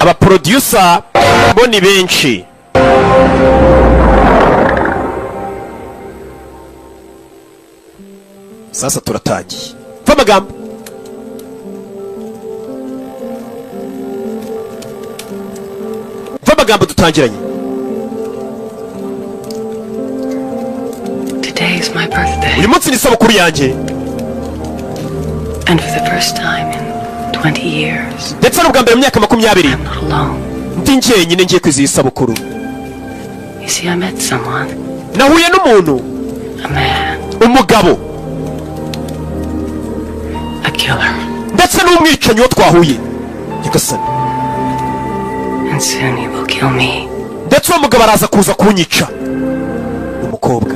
aba producer bo ni benshi. Sasa turatangiye. Va magambo. Va magambo dutangiranye. Today is my birthday. Uyu munsi ni isabukuru yanjye. And for the first time in 20 years. Ndetse n'ubwa mbere mu myaka 20. I'm not alone. Ndi njyenyine ngiye kwizihiza isabukuru. You see, I met someone. Nahuye n'umuntu. A man. Umugabo. A killer. Ndetse n'umwicanyi wo twahuye. Nyagasani. And soon he will kill me. Ndetse uwo mugabo araza kuza kunyica. Umukobwa.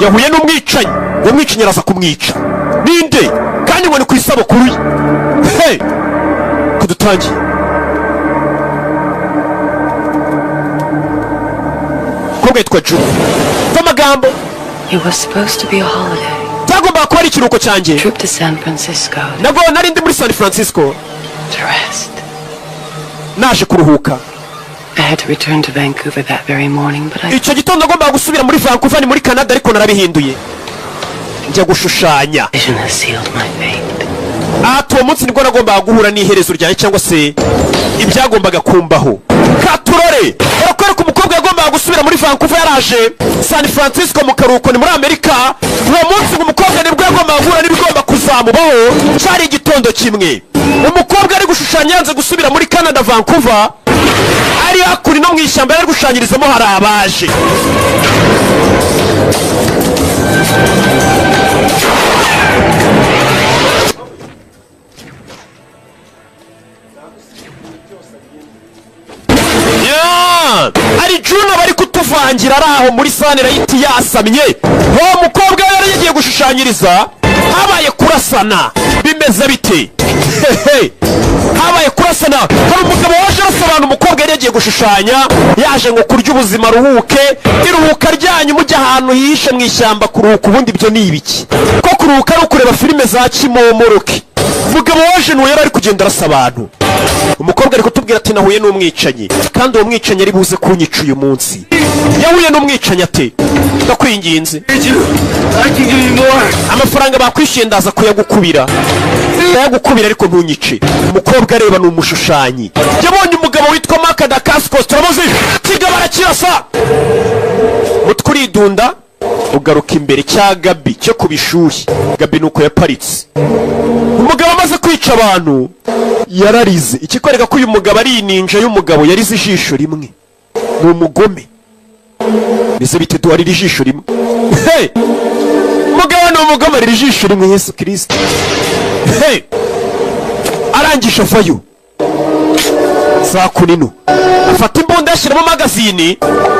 Yahuye n'umwicanyi. Uwo mwicanyi araza kumwica. Ninde? Kandi ngo ni ku isabukuru ye. Hey! Kudutangiye. Umukobwa yitwa Juno. Va magambo. It was supposed to be a holiday. Byagombaga kuba ari ikiruhuko cyanjye. Trip to San Francisco. Nabwo nari ndi muri San Francisco. To rest. Naje kuruhuka. I had to return to Vancouver that very morning, but icyo gitondo nagombaga gusubira muri Vancouver ni muri Canada ariko narabihinduye. Njya gushushanya. Vision has sealed my fate. Uwo munsi nibwo nagombaga guhura n'iherezo ryanjye cyangwa se ibyagombaga kumbaho. Katurore barakwereka umukobwa yagombaga gusubira muri Vancouver yaraje San Francisco mu karuhuko ni muri Amerika. Uwo munsi umukobwa nibwo yagombaga guhura n'ibigomba kuzamubaho. Cyari igitondo kimwe. Umukobwa ari gushushanya yanze gusubira muri Canada Vancouver. Ari hakuri no mu ishyamba yari gushushanyirizamo hari abaje. Ari Juno bari kutuvangira araho muri Sunlight yasamye. Uwo mukobwa yari yagiye gushushanyiriza habaye kurasana. Bimeze bite? Habaye kurasana. Hari umugabo waje arasobanura umukobwa yari yagiye gushushanya yaje ngo kurya ubuzima ruhuke. Iruhuka ryanyu mujya ahantu hishe mu ishyamba kuruhuka ubundi byo ni ibiki? Ko kuruhuka ari ukureba filime za Kimomoroke. Umugabo waje n'uwo yari ari kugenda arasa abantu. Umukobwa ari kutubwira ati nahuye n'umwicanyi kandi uwo mwicanyi ari buze kunyica uyu munsi. Yahuye n'umwicanyi ate? Ndakwinginze. Amafaranga bakwishyuye ndaza kuyagukubira. Yagukubira ariko ntunyice. Umukobwa areba n'umushushanyi. Yabonye umugabo witwa Mark Dacascos turamuzi. Kiga barakirasa. Mutkuridunda ugaruka imbere cya Gabi cyo kubishuhi. Gabi nuko yaparitse. Umugabo amaze kwica abantu yararize. Ikikwereka ko uyu mugabo ari ninja y'umugabo yarize ijisho rimwe. Ni umugome. Bize bite duhari ijisho rimwe. Hey! Umugabo ni umugome ari ijisho rimwe Yesu Kristo. Hey! Arangisha vayo. Saa kunino. Afata imbunda ashyiramo magazini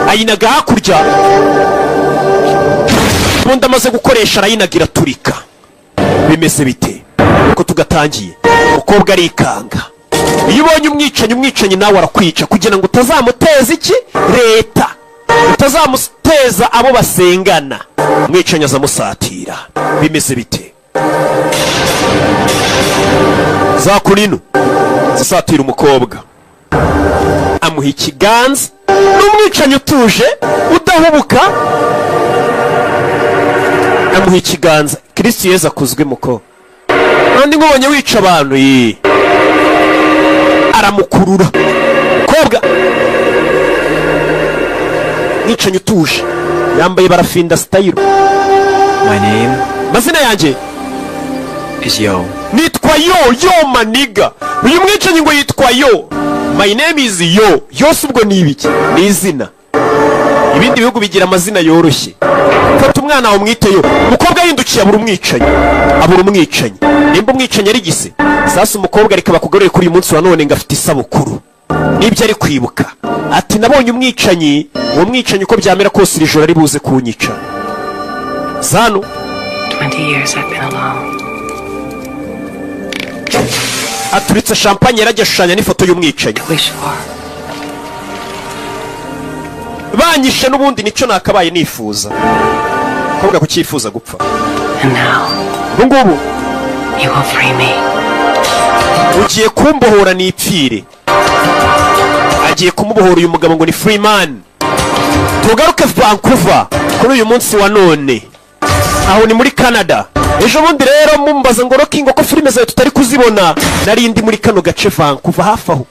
ayinaga hakurya. Imbunda amaze gukoresha arayinagira turika. Bimeze bite? Uko tugatangiye. Umukobwa arikanga. Iyo ubonye umwicanyi nawe arakwica kugira ngo utazamuteza iki? Leta. Utazamuteza abo basengana. Umwicanyi azamusatira. Bimeze bite? Za kunino. Zisatira umukobwa. Amuha ikiganza. N'umwicanyi utuje udahubuka. Amuha ikiganza. Kristo Yesu akuzwe muko. Kandi ngubonye wica abantu aramukurura. Kobwa mwicanyi utuje yambaye barafinda style. My name mazina yanjye is Yo. Nitwa Yo maniga. Uyu mwicanyi ngo yitwa Yo. My name is Yo. Yose ubwo ni ibiki? Ni izina. Ibindi bihugu bigira amazina yoroshye. Fata umwana wawe mwite Yo. Umukobwa yindukiye abura umwicanyi. Nimba umwicanyi ari gise. Sasa umukobwa reka bakugarure kuri uyu munsi wa none ngafite isabukuru. Nibyo ari kwibuka. Ati nabonye umwicanyi, uwo mwicanyi uko byamera kose iri joro ari buze kunyica. Zano 20 years I've been alone. Aturitse champagne yarajya ashushanya n'ifoto y'umwicanyi. Banyishe n'ubundi nicyo nakabaye nifuza. Kobwa kucyifuza gupfa. And now ngubu you will free me. ugiye kumbohora nipfire. Agiye kumubohora uyu mugabo ngo ni Freeman. Tugaruke Vancouver kuri uyu munsi wa none, aho ni muri Canada. Ejo bundi rero mumbaza ngo Rocky ngo ko filime zawe tutari kuzibona, nari ndi muri kano gace Vancouver hafi aho.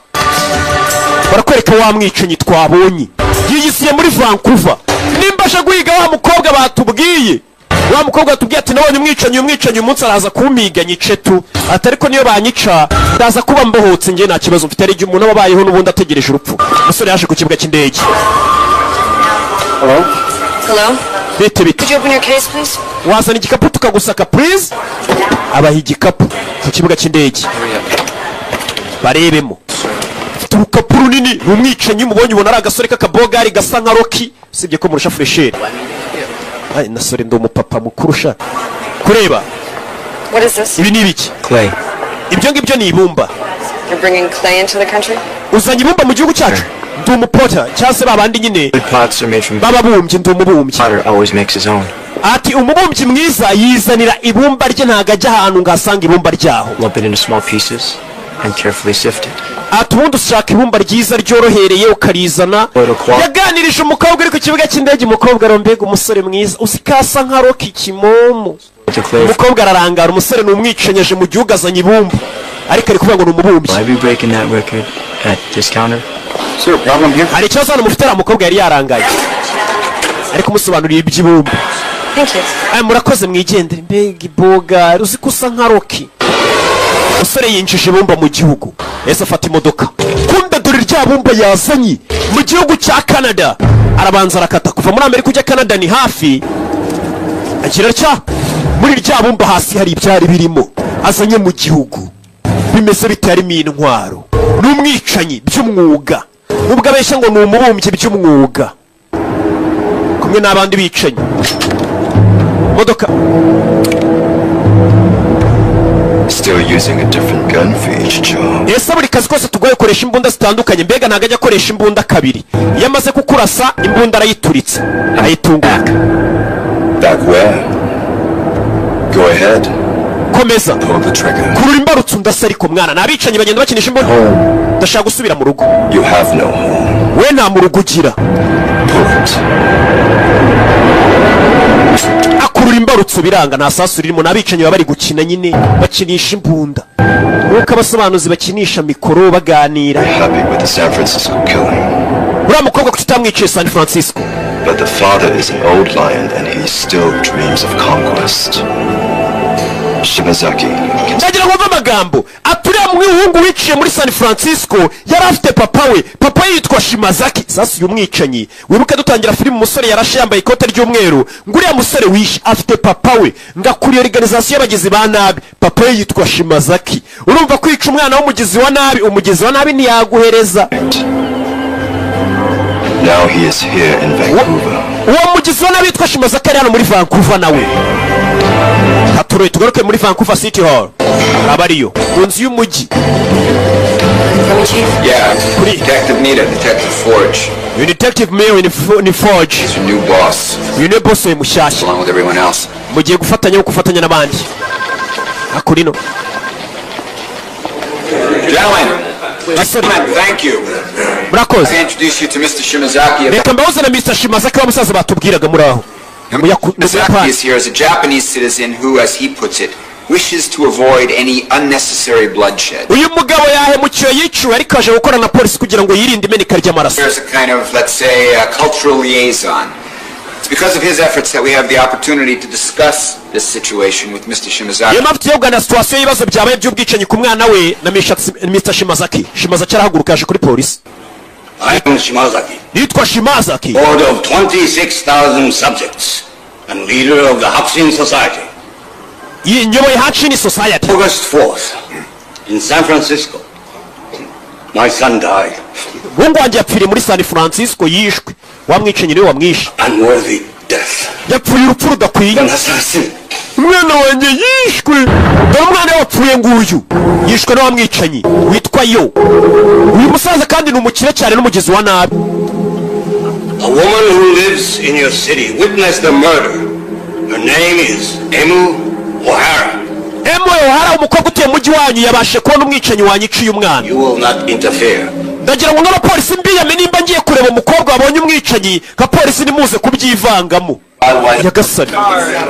Barakwereka wa mwicanyi twabonye yiyisiye muri Vancouver. Nimbasha guhiga wa mukobwa batubwiye, wa mukobwa atubwiye ati nabonye umwicanyi umunsi araza kumpiga nyice tu, atariko niyo banyica ndaza kuba mbohotse nge nta kibazo mfite. Ari umuntu ababayeho n'ubundi ategereje urupfu. Umusore yaje ku kibuga cy'indege. Hello? Hello? Bite. Could you open your case, please? Wazana igikapu tukagusaka please. Abaha igikapu ku kibuga cy'indege. Barebemo. Ufite urukapu runini, umwicanyi mubonye ubona ari agasore k'akabogari gasa nka Rocky, usibye ko murusha fresher. Ay nasore ndo umupapa mukurusha. Kureba. What is this? Ibi ni ibiki? Clay. Ibyo ngibyo ni ibumba. You're bringing clay into the country? Uzanye ibumba mu gihugu cyacu? Ndi umupota cyangwa se babandi nyine The pots are made from bababumbye. Ndi umubumbyi. potter always makes his own. Ati umubumbyi mwiza yizanira ibumba rye, ntago ajya ahantu ngasanga ibumba ryaho. Lump it into small pieces and carefully sift it. Ati ubundi ushaka ibumba ryiza ryorohereye ukarizana. Yaganirije umukobwa uri ku kibuga cy'indege. Umukobwa arombega umusore mwiza usikasa nka Rocky kimomo. Umukobwa ararangara, umusore ni umwicanyaje mu gihugu azanye ibumba, ariko ari kuvuga ngo ni umubumbyi. Why be breaking that record at this counter? Is there a problem here? Hari ikibazo hano mufite? Umukobwa yari yarangaye ariko umusobanuriye iby'ibumba. Thank you. Ay murakoze mwigendere. Mbega iboga uzi ko usa nka Rocky. Umusore yinjije ibumba mu gihugu. Ese afata imodoka. Kumbe dore rya bumba yazanye mu gihugu cya Canada. Arabanza arakata kuva muri Amerika ujya Canada ni hafi. Agira cya muri rya bumba hasi hari ibyari birimo azanye mu gihugu. Bimeze bitarimo intwaro. N'umwicanyi by'umwuga. Ubwo abeshya ngo ni umubumbyi by'umwuga. Kumwe n'abandi bicanyi. Modoka. Still using a different gun for each job. Ese buri kazi kose tugoye koresha imbunda zitandukanye, mbega ntago ajya akoresha imbunda kabiri. Iyo amaze kukurasa imbunda arayituritse ayitunga. Back where? Go ahead. Komeza. Pull the trigger. Kurura imbarutso ndasa ariko mwana nabicanyi bagenda bakinisha imbunda. Ndashaka gusubira mu rugo. You have no home. We nta mu rugo ugira. Pull it. Akurura imbarutso biranga, nta sasu ririmo. Nabicanyi baba bari gukina nyine bakinisha imbunda. Nuko abasobanuzi bakinisha mikoro baganira. Happy with the San Francisco killing. Uriya mukobwa kuki utamwiciye San Francisco? But the father is an old lion and he still dreams of conquest. Shimazaki. Ndagira ngo mve amagambo. Aturiya mwihungu wiciye muri San Francisco yari afite papa we. Papa we yitwa Shimazaki. Sasa uyu mwicanyi wibuke dutangira filime umusore yarashe yambaye ikote ry'umweru. Nguriya musore wishe afite papa we. Ngakuriye organization y'abagizi ba nabi. Papa we yitwa Shimazaki. Urumva kwica umwana w'umugizi wa nabi, umugizi wa nabi ntiyaguhereza. Now he is here in Vancouver. Uwo mugizi wa nabi yitwa Shimazaki ari hano muri Vancouver nawe. Haturoye tugaruke muri Vancouver City Hall. Abariyo munsi y'umujyi. Yeah, Detective Nita, Detective Forge. You Detective Mayo in Forge. He's your new boss, You know boss we mushyashya. along with everyone else. Mugiye gufatanya n'abandi. Akurino. Gentlemen, thank you. Murakoze. I introduce you to Mr. Shimazaki. Reka mbahoze na Mr. Shimazaki wa musaza batubwiraga muri aho. Shimazaki is here as a Japanese citizen who, as he puts it, wishes to avoid any unnecessary bloodshed. Uyu mugabo yahemukiye yiciwe ariko aje gukora na polisi kugira ngo yirinde imeneka ry'amaraso. There's a kind of, let's say, a cultural liaison. It's because of his efforts that we have the opportunity to discuss this situation with Mr. Shimazaki. Iyo mpamvu tuyoga na situation y'ibibazo byabaye by'ubwicanyi ku mwana we na Mr. Shimazaki. Shimazaki arahaguruka aje kuri polisi. I am Shimazaki, Yitwa Shimazaki. board of 26,000 subjects and leader of the Hakushin Society. Nyoboye Hakushin Society. August 4th, in San Francisco, my son died. Mungu wanjye yapfiriye muri San Francisco yishwe. Wamwicanyi niwe wamwishe. Unworthy death. Yapfuye urupfu rudakwiye. An assassin. Umwana wanjye yishwe. Dore umwana wapfuye nguyu. Yishwe n'uwamwicanyi witwa Yo. Uyu musaza kandi ni umukire cyane n'umugizi wa nabi. A woman who lives in your city witnessed the murder. Her name is Emu O'Hara. Emo Ohara umukobwa utuye mu mujyi wanyu yabashe kubona umwicanyi wanyiciye umwana. You will not interfere. Ndagira ngo n'abapolisi mbiyame nimba ngiye kureba umukobwa wabonye umwicanyi nka polisi nimuze kubyivangamo. Yagasani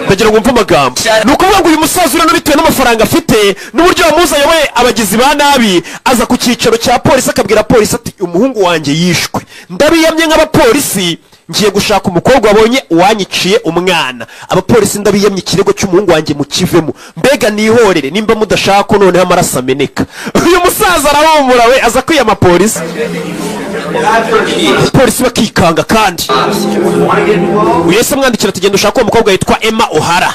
ndagira ngo mve amagambo. Ni ukuvuga ngo uyu musaza urano bitewe n'amafaranga afite n'uburyo wamuzanye we abagizi ba nabi aza ku cyicaro cya polisi akabwira polisi ati umuhungu wanjye yishwe. Ndabiyamye nk'abapolisi ngiye gushaka umukobwa wabonye uwanyiciye umwana. Abapolisi ndabiyamye ikirego cy'umuhungu wanjye mukivemo. Mbega nihorere nimba mudashaka ko noneho amaraso ameneka. Uyu musaza arahumura we aza kwiyama polisi. Polisi bakikanga kandi. Uyese mwandikira ati genda ushaka uwo mukobwa yitwa Emma Ohara.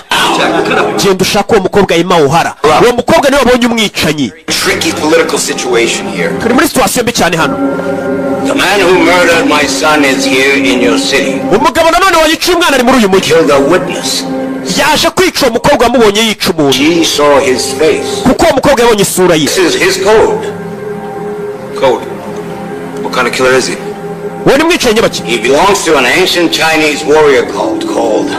Genda ushaka uwo mukobwa Emma Ohara. Uwo mukobwa niwe wabonye umwicanyi. Tricky political situation here. Turi muri situation mbi cyane hano. The man who murdered my son is here in your city. Umugabo nanone wanyiciye umwana ari muri uyu mujyi. Killed a witness. Yaje kwica uwo mukobwa wamubonye yica umuntu. She saw his face. Kuko uwo mukobwa yabonye isura ye. This is his code. Code. What kind of killer is he? Uwo ni mwicanyi baki? He belongs to an ancient Chinese warrior cult called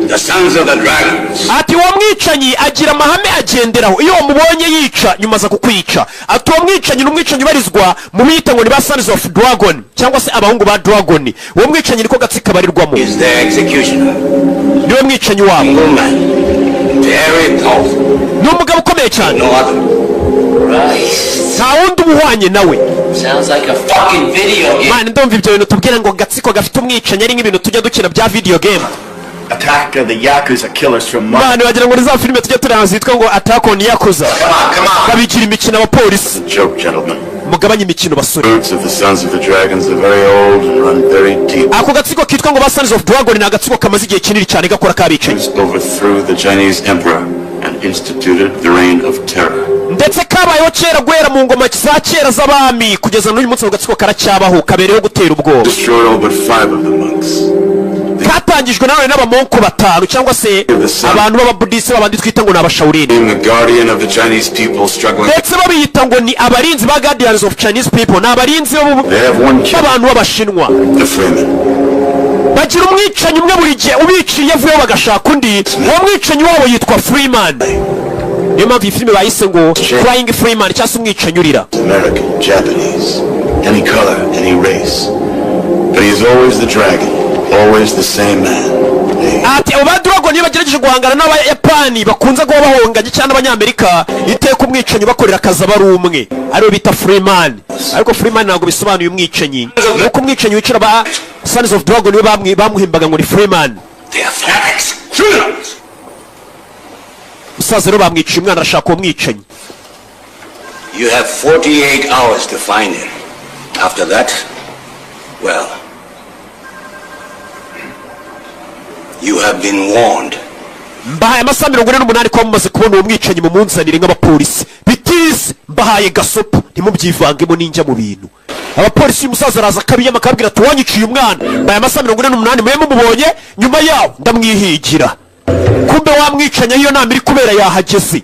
the Sons of the Dragons. Ati uwo mwicanyi agira amahame agenderaho. Iyo wamubonye yica nyuma za kukwica. Ati uwo mwicanyi ni umwicanyi ubarizwa mu bita ngo ni ba Sons of Dragon cyangwa se abahungu ba Dragon. Uwo mwicanyi niko gatsika barirwamo. Is their executioner. Niwe mwicanyi wabo. Woman. Very powerful. Ni umugabo ukomeye cyane. No other. Nta wundi umuhwanye nawe. Sounds like a fucking video game. Mani ndumva ibyo bintu tubwira ngo gatsiko gafite umwicanyi ari nk'ibintu tujya dukina bya video game. Attack of the Yakuza killers from Mani wagira ngo ni za filime tujya tureba zitwa ngo Attack on Yakuza. Come on. Babigira imikino abapolisi. Joke, gentlemen. Mugabanye imikino basore. Roots of the Sons of the Dragons are very old and run very deep. Ako gatsiko kitwa ngo ba Sons of Dragon ni agatsiko kamaze igihe kinini cyane gakora kabicanyi. Overthrew the Chinese emperor and instituted the reign of terror. Ndetse kabayeho kera guhera mu ngoma za kera z'abami kugeza n'uyu munsi agatsiko karacyabaho kabereyeho gutera ubwoba. Destroyed all but 5 of the monks. Katangijwe nanone n'abamonko batanu cyangwa se abantu b'ababudisi babandi twita ngo ni abashawurini. Being the guardian of the Chinese people struggling. Ndetse babiyita ngo ni abarinzi ba guardians of Chinese people. Ni abarinzi b'abantu b'abashinwa. The Freeman. Bagira umwicanyi umwe buri gihe ubiciye avuyeho bagashaka undi. Uwo mwicanyi wabo yitwa Freeman. Niyo mpamvu iyi filime bayise ngo Flying Freeman cyangwa se umwicanyi urira. American, Japanese, any color, any race. But he's always the dragon, always the same man. Ati abo ba Dragon bagerageje guhangana n'abayapani bakunze kuba bahonganye cyane abanyamerika iteka umwicanyi bakorera akazi aba ari umwe ariwe bita Freeman. Ariko Freeman ntabwo bisobanuye umwicanyi. Nuko umwicanyi wicara ba Sons of Dragon we bamuhimbaga ngo ni Freeman. They are fanatics. Criminals. Musaza rero bamwiciye umwana arashaka uwo mwicanyi. You have 48 hours to find him. After that, well, you have been warned. Mbahaye amasaha 48 ko mumaze kubona uwo mwicanyi mu munzanire nk'abapolisi. Bitize mbahaye gasopo ntimubyivangemo ninjya mu bintu. Abapolisi umusaza araza kabiyama akabwira ati wanyiciye umwana. Mbahaye amasaha 48 mweme mubonye nyuma yawo ndamwihigira. Kumbe wamwicanya iyo nama iri kubera yahageze.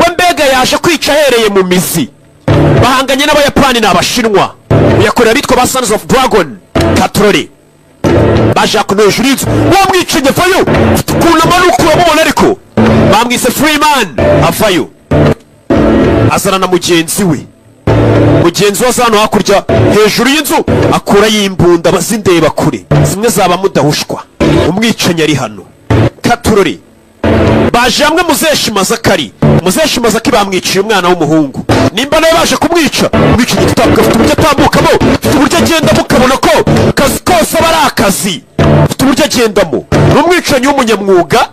We mbega yaje kwica ahereye mu mizi. Bahanganye n'abayapani n'abashinwa. Uyakorera bitwa ba Sons of Dragon. Katrori. Baje kunoje inzu. Wamwicanye vayo. Kuna manuku wabona ariko. Bamwise Freeman. Avayo. Azana na mugenzi we. Mugenzi wa zano hakurya hejuru y'inzu akura yimbunda bazindeba kure. Zimwe zaba mudahushwa. Umwicanye ari hano. Katurori baje hamwe muzeshimaza kari muzeshimaza ki bamwiciye umwana w'umuhungu nimba nawe baje kumwica umwica gitabuka afite uburyo atambukamo afite uburyo agendamo ukabona ko akazi kose aba ari akazi afite uburyo agendamo n'umwicanyi w'umunyamwuga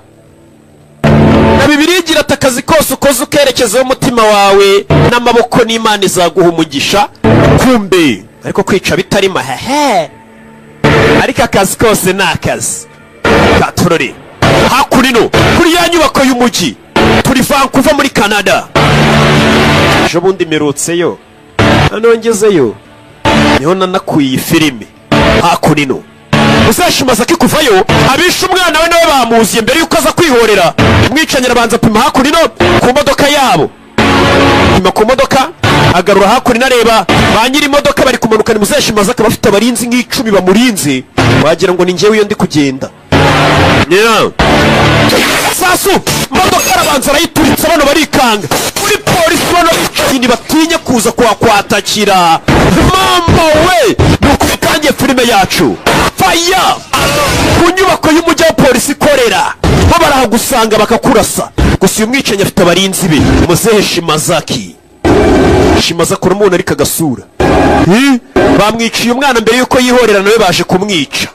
na Bibiliya igira ati akazi kose ukoze ukerekezaho umutima wawe n'amaboko n'Imana izaguha umugisha. Kumbe ariko kwica bitari mahehe ariko akazi kose ni akazi. Katurori hakurino kuri ya nyubako y'umujyi turi Vancouver muri Canada. Ejo bundi merutseyo nanongezeyo niho nanakuye iyi filime. Hakurino uzashimaza kikuvayo abisha umwana we nawe bamuziye mbere yuko aza kwihorera. Umwicanye arabanza pima hakurino ku modoka yabo. Pima ku modoka agarura hakurino areba ba nyiri imodoka bari kumanuka ni muzashimaza akaba afite abarinzi nk'icumi bamurinze wagira ngo ni njyewe iyo ndi kugenda. Yeah. sasu imodoka arabanza arayituritse bano barikanga muri polisi bano bicaye batinye kuza kuhakwatakira mama we nuko bitangiye filime yacu faya ku nyubako y'umujyi wa polisi ikorera bo barahagusanga bakakurasa gusa uyu mwicanyi afite abarinzi be muzehe Shimazaki akora umuntu ariko agasura bamwiciye umwana mbere yuko yihorera nawe baje kumwica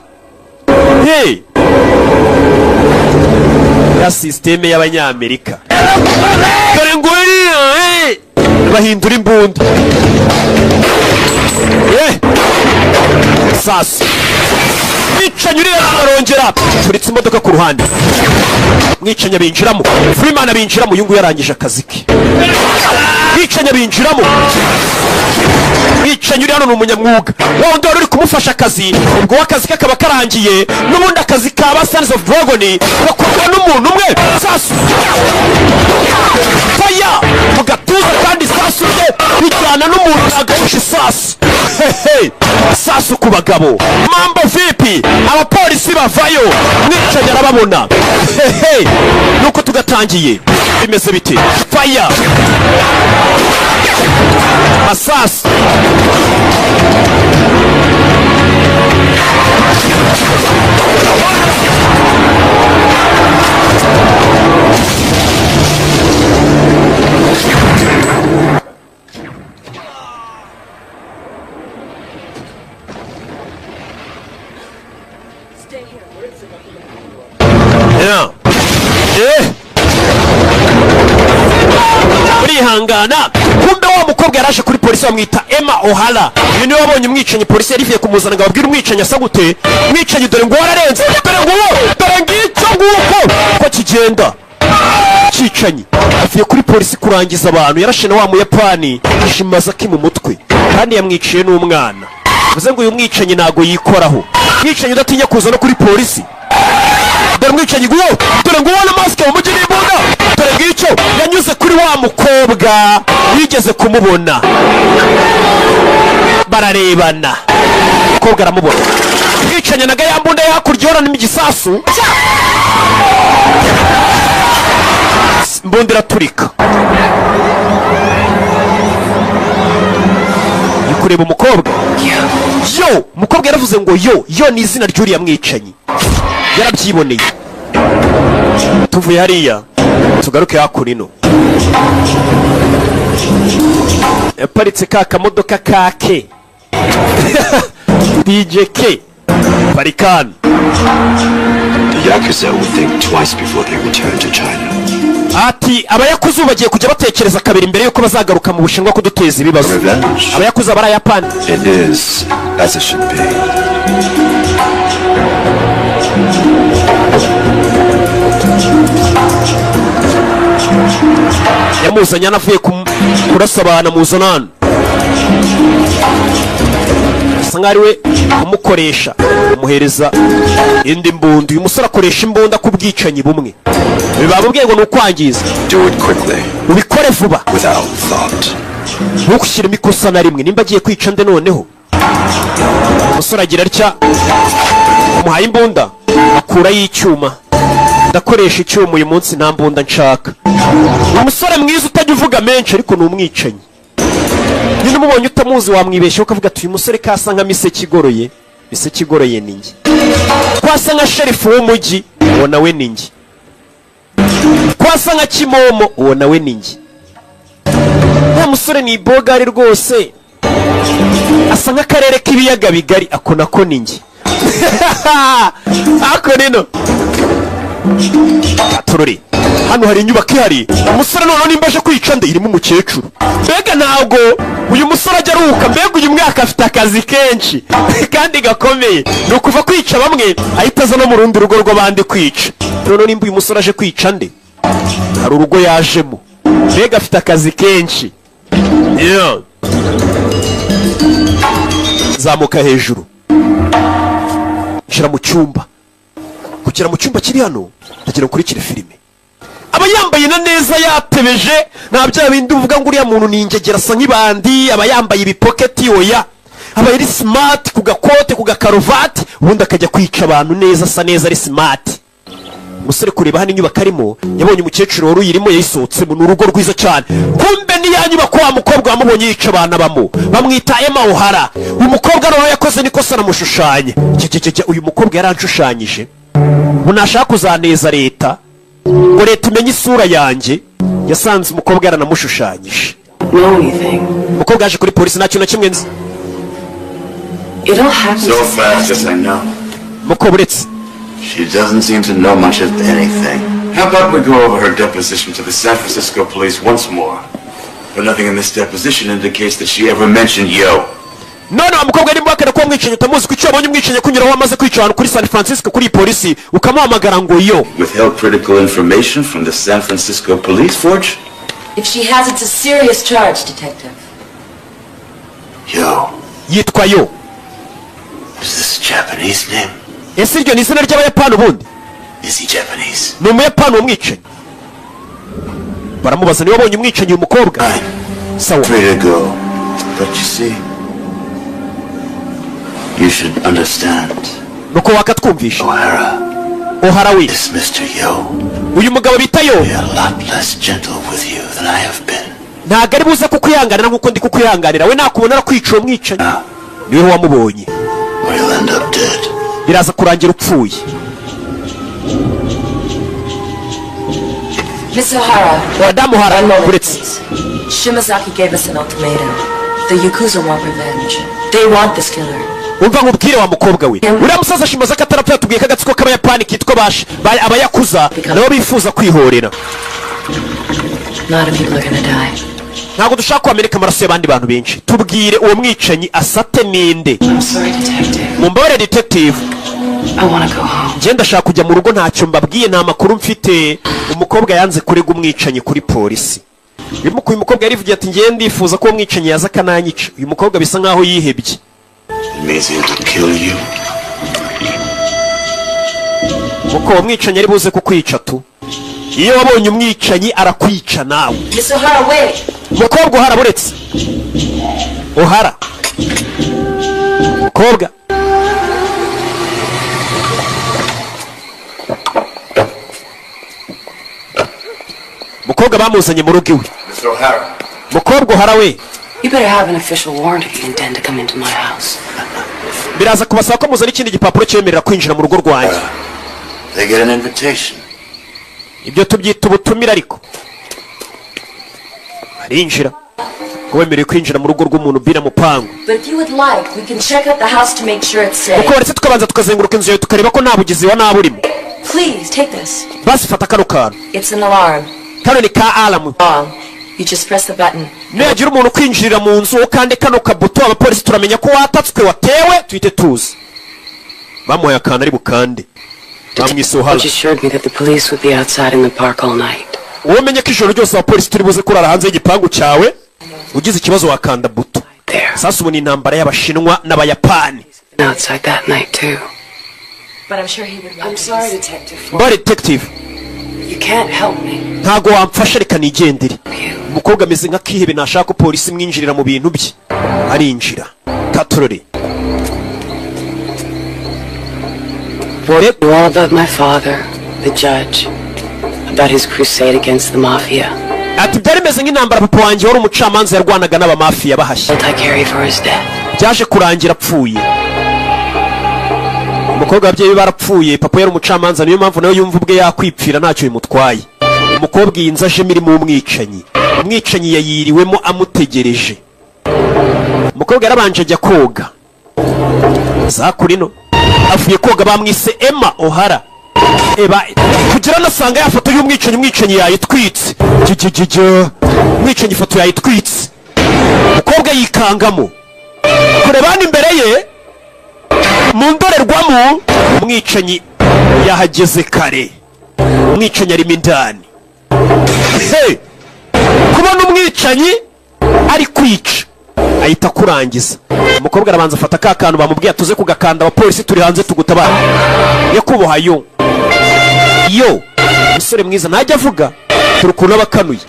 ya sisiteme y'abanyamerika dore ngo bahindura imbunda sasa mwicanyi uriya arongera turitse imodoka ku ruhande mwicanyi abinjiramo Freeman abinjiramo uyu nguyu yarangije akazi ke mwicanyi abinjiramo mwicanyi uri hano ni umunyamwuga wundi wari uri kumufasha akazi ubwo w'akazi ke kaba karangiye n'ubundi akazi ka Sons of Dragon gakorwa n'umuntu umwe sasu faya mu gatuza kandi sasu rye bijyana n'umuntu agahusha isasu sasu ku bagabo mambo vipi abapolisi bavayo mwicanyi arababona nuko tugatangiye bimeze bite faya masasu urihangana kumbe wa mukobwa yaraje kuri polisi bamwita Emma O'Hara uyu niwe wabonye umwicanyi polisi yari ivuye kumuzana ngo ababwire umwicanyi asa gute umwicanyi dore ngo wararenze dore nguwo dore ngicyo nguko ko kigenda cyicanyi avuye kuri polisi kurangiza abantu yarashe na wa muyapani Shimazaki mu mutwe kandi yamwiciye n'umwana bivuze ngo uyu mwicanyi ntago yikoraho mwicanyi udatinya kuza no kuri polisi dore mwicanyi guwo dore nguwo na maske mu mujyi n'imbunda dore ngicyo yanyuze kuri wa mukobwa yigeze kumubona bararebana mukobwa aramubona mwicanyi naga yambunda yakurya yorana n'igisasu mbunda iraturika kureba umukobwa yo umukobwa yaravuze ngo yo ni izina ry'uriya mwicanyi yarabyiboneye tuvuye hariya tugaruke hakurino yaparitse ka kamodoka kake DJ K Barikani. The Yakuza will think twice before they return to China. Ati abayakuza bagiye kujya batekereza kabiri mbere yuko bazagaruka mu Bushinwa kuduteza ibibazo. Abayakuza barayapana. It is as it should be. Yamuzanye anavuye kurasa abana muzanana. Sangariwe umukoresha umuhereza indi mbunda. Uyu musore akoresha imbunda ku bwicanyi bumwe. Bibabubwiye ngo nukwangiza. Do it quickly. Ubikore vuba. Without thought. Ntukushyire imikosa na rimwe. Nimba agiye kwica nde noneho. Umusore agira atya. Umuhaye imbunda. Akura y'icyuma. Ndakoresha icyuma uyu munsi nta mbunda nshaka. Umusore mwiza utajya uvuga menshi ariko ni umwicanyi. Nyine umubonye utamuzi wamwibeshya ukavuga ati uyu musore kasa nka Miseke igoroye. Miseke igoroye ni njye. Kwasa nka sherifu w'umujyi uwo nawe ni njye. Kwasa nka Kimomo uwo nawe ni njye. Uwo musore ni bogari rwose. Asa nk'akarere k'ibiyaga bigari ako nako ni njye. Ako nino. Tururi. Hano hari inyubako ihari. Umusore none nimba aje kwica nde irimo umukecuru. Mbega ntabwo uyu musore ajya aruhuka. Mbega uyu mwaka afite akazi kenshi kandi gakomeye. Ni ukuva kwica bamwe ahita aza no mu rundi rugo rw'abandi kwica. None nimba uyu musore aje kwica nde hari urugo yajemo. Mbega afite akazi kenshi. Yeah. Zamuka hejuru. Shira mu cyumba. Kugera mu cyumba kiri hano ndagira ukurikire filime. Aba yambaye na neza yatebeje nta bya bindi uvuga ngo uriya muntu ni ingegera asa nk'ibandi. Aba yambaye ibipoketi oya. Aba ari smart ku gakote ku gakarovati ubundi akajya kwica abantu neza asa neza ari smart. umusore kureba hano inyubako arimo yabonye umukecuru wari uyirimo yayisohotsemo. Ni urugo rwiza cyane, kumbe ni ya nyubako wa mukobwa wamubonye yica abana bamo bamwita Emma O'Hara. Uyu mukobwa nawe yakoze nikosa namushushanya. Uyu mukobwa yaranshushanyije, ubu nashaka kuzaneza leta ngo leta imenye isura yanjye. Yasanze umukobwa yaranamushushanyije. Umukobwa yaje kuri polisi nta kintu na kimwe nzi. So fast as I know. Mukobwa uretse She doesn't seem to know much of anything. How about we go over her deposition to the San Francisco police once more? But nothing in this deposition indicates that she ever mentioned Yo. none wa mukobwa arimo akana ko mwicenye utamuzi ku cyo abonye umwicenye kunyuraho wamaze kwica abantu kuri San Francisco kuri polisi ukamuhamagara ngo Yo. Withheld critical information from the San Francisco police force? If she has, it's a serious charge, Detective. Yo. Yitwa Yo. Is this a Japanese name? Ese iryo ni izina ry'Abayapani ubundi? Is he Japanese? Ni Umuyapani umwicenye. Baramubaza niba abonye umwicenye uyu mukobwa. Sawa. Free to go. But you see, you should understand. Nuko wakatwumvisha. O'Hara we. This Mr. Yo. Uyu mugabo bita Yo. Be a lot less gentle with you than I have been. Ntago ari buze kukwihanganira nkuko ndi kukwihanganira. We nakubona arakwica uwo mwicanyi. Niwe wamubonye. Or you'll end up dead. Biraza kurangira upfuye. Miss O'Hara. Madamu O'Hara uretse. Shimazaki gave us an ultimatum. The Yakuza want revenge. They want this killer. Umva nkubwire wa mukobwa we. Uriya musaza Shimazaki atarapfa yatubwiye ko agatsiko k'Abayapani kitwa abayakuza nabo bifuza kwihorera. A lot of people are gonna die. Ntabwo dushaka kwameneka amaraso y'abandi bantu benshi. Tubwire uwo mwicanyi asate ninde. I'm sorry, Detective. Mumbabare detective. I wanna go home. Njye ndashaka kujya mu rugo ntacyo mbabwiye nta makuru mfite. Umukobwa yanze kurega umwicanyi kuri polisi. Uyu mukobwa yarivugiye ati ngiye ndifuza ko umwicanyi yaza akananyica. Uyu mukobwa bisa nkaho yihebye. It means he will kill you. Kuko umwicanyi ari buze kukwica tu. Iyo wabonye umwicanyi arakwica nawe. Miss O'Hara, wait. Mukobwa O'Hara buretse. O'Hara. Mukobwa. Mukobwa bamuzanye mu rugo iwe. Mr. O'Hara. Mukobwa O'Hara we. You better have an official warrant if you intend to come into my house. Biraza kubasaba ko muzana ikindi gipapuro cyemerera kwinjira mu rugo rwanjye. They get an invitation. Ibyo tubyita ubutumire ariko. Arinjira. Wemerewe kwinjira mu rugo rw'umuntu bira mupangu. But if you would like, we can check out the house to make sure it's safe. Uko baretse tukabanza tukazenguruka inzu yawe tukareba ko nta bugizi wa nabi urimo. Please, take this. Basi fata kano kantu. It's an alarm. Kano ni ka alarm. You just press the button. Niyagira umuntu kwinjirira mu nzu ukande kano kabuto abapolisi turamenya ko watatswe watewe tuhite tuzi. Bamuhaye akantu ari bukande. Bamwise O'Hara. You assured me that the police would be outside in the park all night. Umenye ko ijoro ryose abapolisi turi buze kurara hanze y'igipangu cyawe. Ugize ikibazo wakanda buto. Sasa ubu ni intambara y'Abashinwa n'Abayapani. Outside that night too. But I'm sure he would. I'm sorry, Detective. But detective. You can't help me. Ntago wamfasha reka nigendere. Umukobwa ameze nka kihebe nashaka ko polisi mwinjirira mu bintu bye. Arinjira. Katorore. What all about my father, the judge, about his crusade against the mafia. Ati byari meze nk'intambara papa wanjye wari umucamanza yarwanaga n'abamafiya bahashye. Byaje kurangira apfuye. Umukobwa abyeyi barapfuye, papa yari umucamanza niyo mpamvu nayo yumva ubwe yakwipfira ntacyo bimutwaye. Umukobwa yinza aje mirimo umwicanyi. Umwicanyi yayiriwemo amutegereje. Umukobwa yarabanje ajya koga. Zakurino avuye koga bamwise Emma O'Hara. Eba kugira nasanga yafoto y'umwicanyi yayitwitse. Umwicanyi ifoto yayitwitse. Umukobwa yikangamo. Kurebana imbere ye mu ndorerwamo umwicanyi yahageze kare. Umwicanyi arimo indani. Kubona umwicanyi ari kwica ahita kurangiza. Umukobwa arabanza afata ka kantu bamubwiye tuze kugakanda abapolisi turi hanze tugutabara. Yakuboha yo umusore mwiza najya avuga turukuna bakanuye.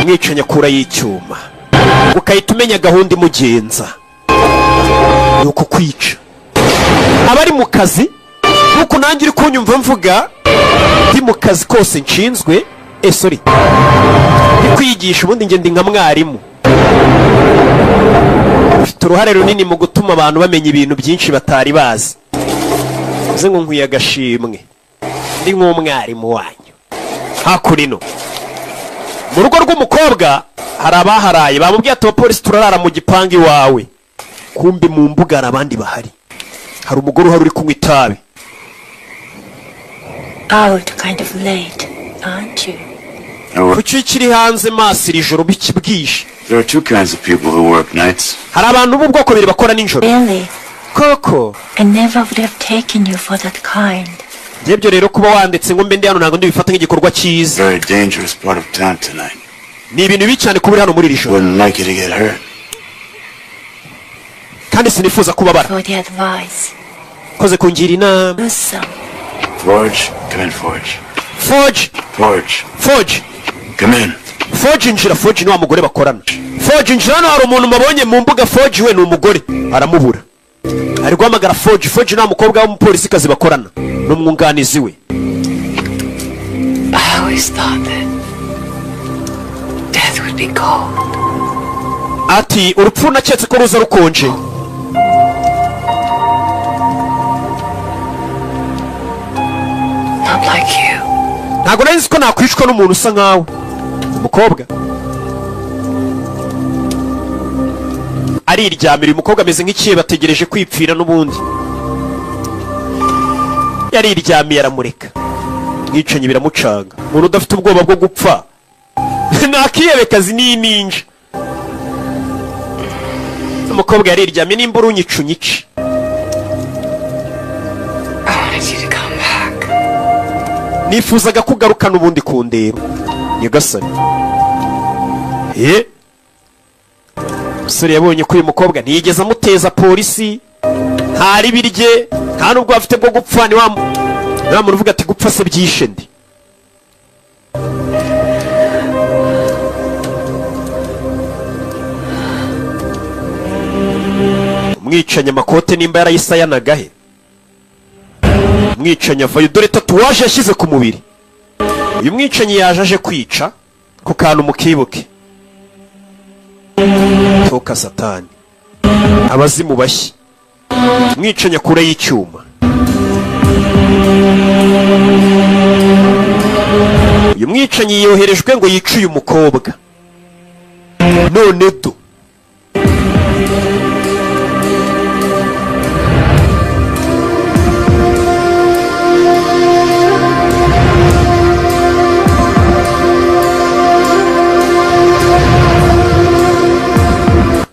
Umwicanyi akura y'icyuma ukahita umenya gahunda imugenza. ni ukukwica. Abari mu kazi nkuko nanjye uri kunyumva mvuga ndi mu kazi kose nshinzwe sorry ndi kwigisha, ubundi njye ndi nka mwarimu, ufite uruhare runini mu gutuma abantu bamenya ibintu byinshi batari bazi. uze ngo nkwiye agashimwe, ndi nk'umwarimu wanyu. Hakurino mu rugo rw'umukobwa hari abaharaye, bamubwiye ati abapolisi turarara mu gipangu iwawe, kumbi mu mbuga hari abandi bahari. Hari umugore uhari uri kunywa itabi. Out kind of late, aren't you? Kuki kiri hanze maso iri joro bwije? There are two kinds of people who work nights. Hari abantu b'ubwoko bubiri bakora nijoro. Really? Koko I never would have taken you for that kind. Yebyo rero kuba wanditse ngo mbe ndi hano ntago ndibifata nk'igikorwa cyiza. Very dangerous part of town tonight. Ni ibintu bibi cyane kuba uri hano muri iri joro. Wouldn't like you to get hurt. Kandi sinifuza kubabara. For the advice. Koze kungira inama. Do some. Forge, come in, Forge. Forge. Forge. Forge. Come in. Forge injira. Forge ni wa mugore bakorana. Forge injira, hano hari umuntu mabonye mu mbuga. Forge we ni umugore aramubura. Ari guhamagara Forge. Forge ni umukobwa w'umupolisi kazi bakorana n'umwunganizi we. I always thought that death would be cold. Ati urupfu naketse ko ruza rukonje. Not like you. Ntago nari nzi ko nakwicwa n'umuntu usa nkawe. Umukobwa ariryamira. Uyu mukobwa ameze nk'ikiye bategereje kwipfira n'ubundi. Yariryamiye aramureka. Mwicanyi biramucanga. Umuntu udafite ubwoba bwo gupfa nakiyebekazi n'ininja. Umukobwa yariryamiye. Nimba urunyica unyice. I wanted you to come back. Nifuzaga kugaruka n'ubundi kundeba nyagasani. Umusore yabonye ko uyu mukobwa ntiyigeze amuteza polisi, ntari birye, nta nubwo afite bwo gupfa. Ni wa muntu uvuga ati gupfa se byishe ndi. Umwicanyi amakote nimba yarayisayanaga he? Umwicanyi avayo, dore tatuwaje yashyize ku mubiri. Uyu mwicanyi yaje aje kwica ku kantu mukibuke. Toka satani, abazimu bashyi. Umwicanyi akura y'icyuma. Uyu mwicanyi yoherejwe ngo yice uyu mukobwa. None do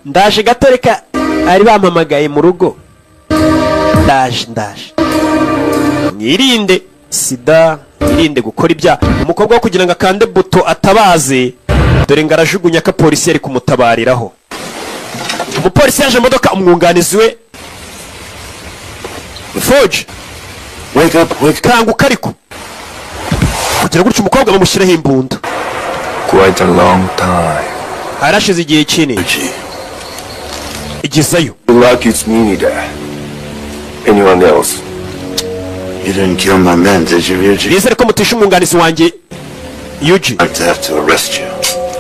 ndaje gatoreka ari bampamagaye mu rugo. Ndaje mwirinde sida, mwirinde gukora ibya. Umukobwa wo kugira ngo akande buto atabaze, dore ngo arajugunya ko polisi yari kumutabariraho. Umupolisi yaje imodoka, umwunganizi we Forge, Wake up, wake up. kanguka ariko kugira gutyo umukobwa bamushyiraho imbunda. Quite a long time. Harashize igihe kinini. Igizayo. Lucky it's me there. Anyone else? You didn't kill my men, did you, Ryuji? Nizere ko mutisha umwunganizi wanjye Yuji. I'd have to arrest you.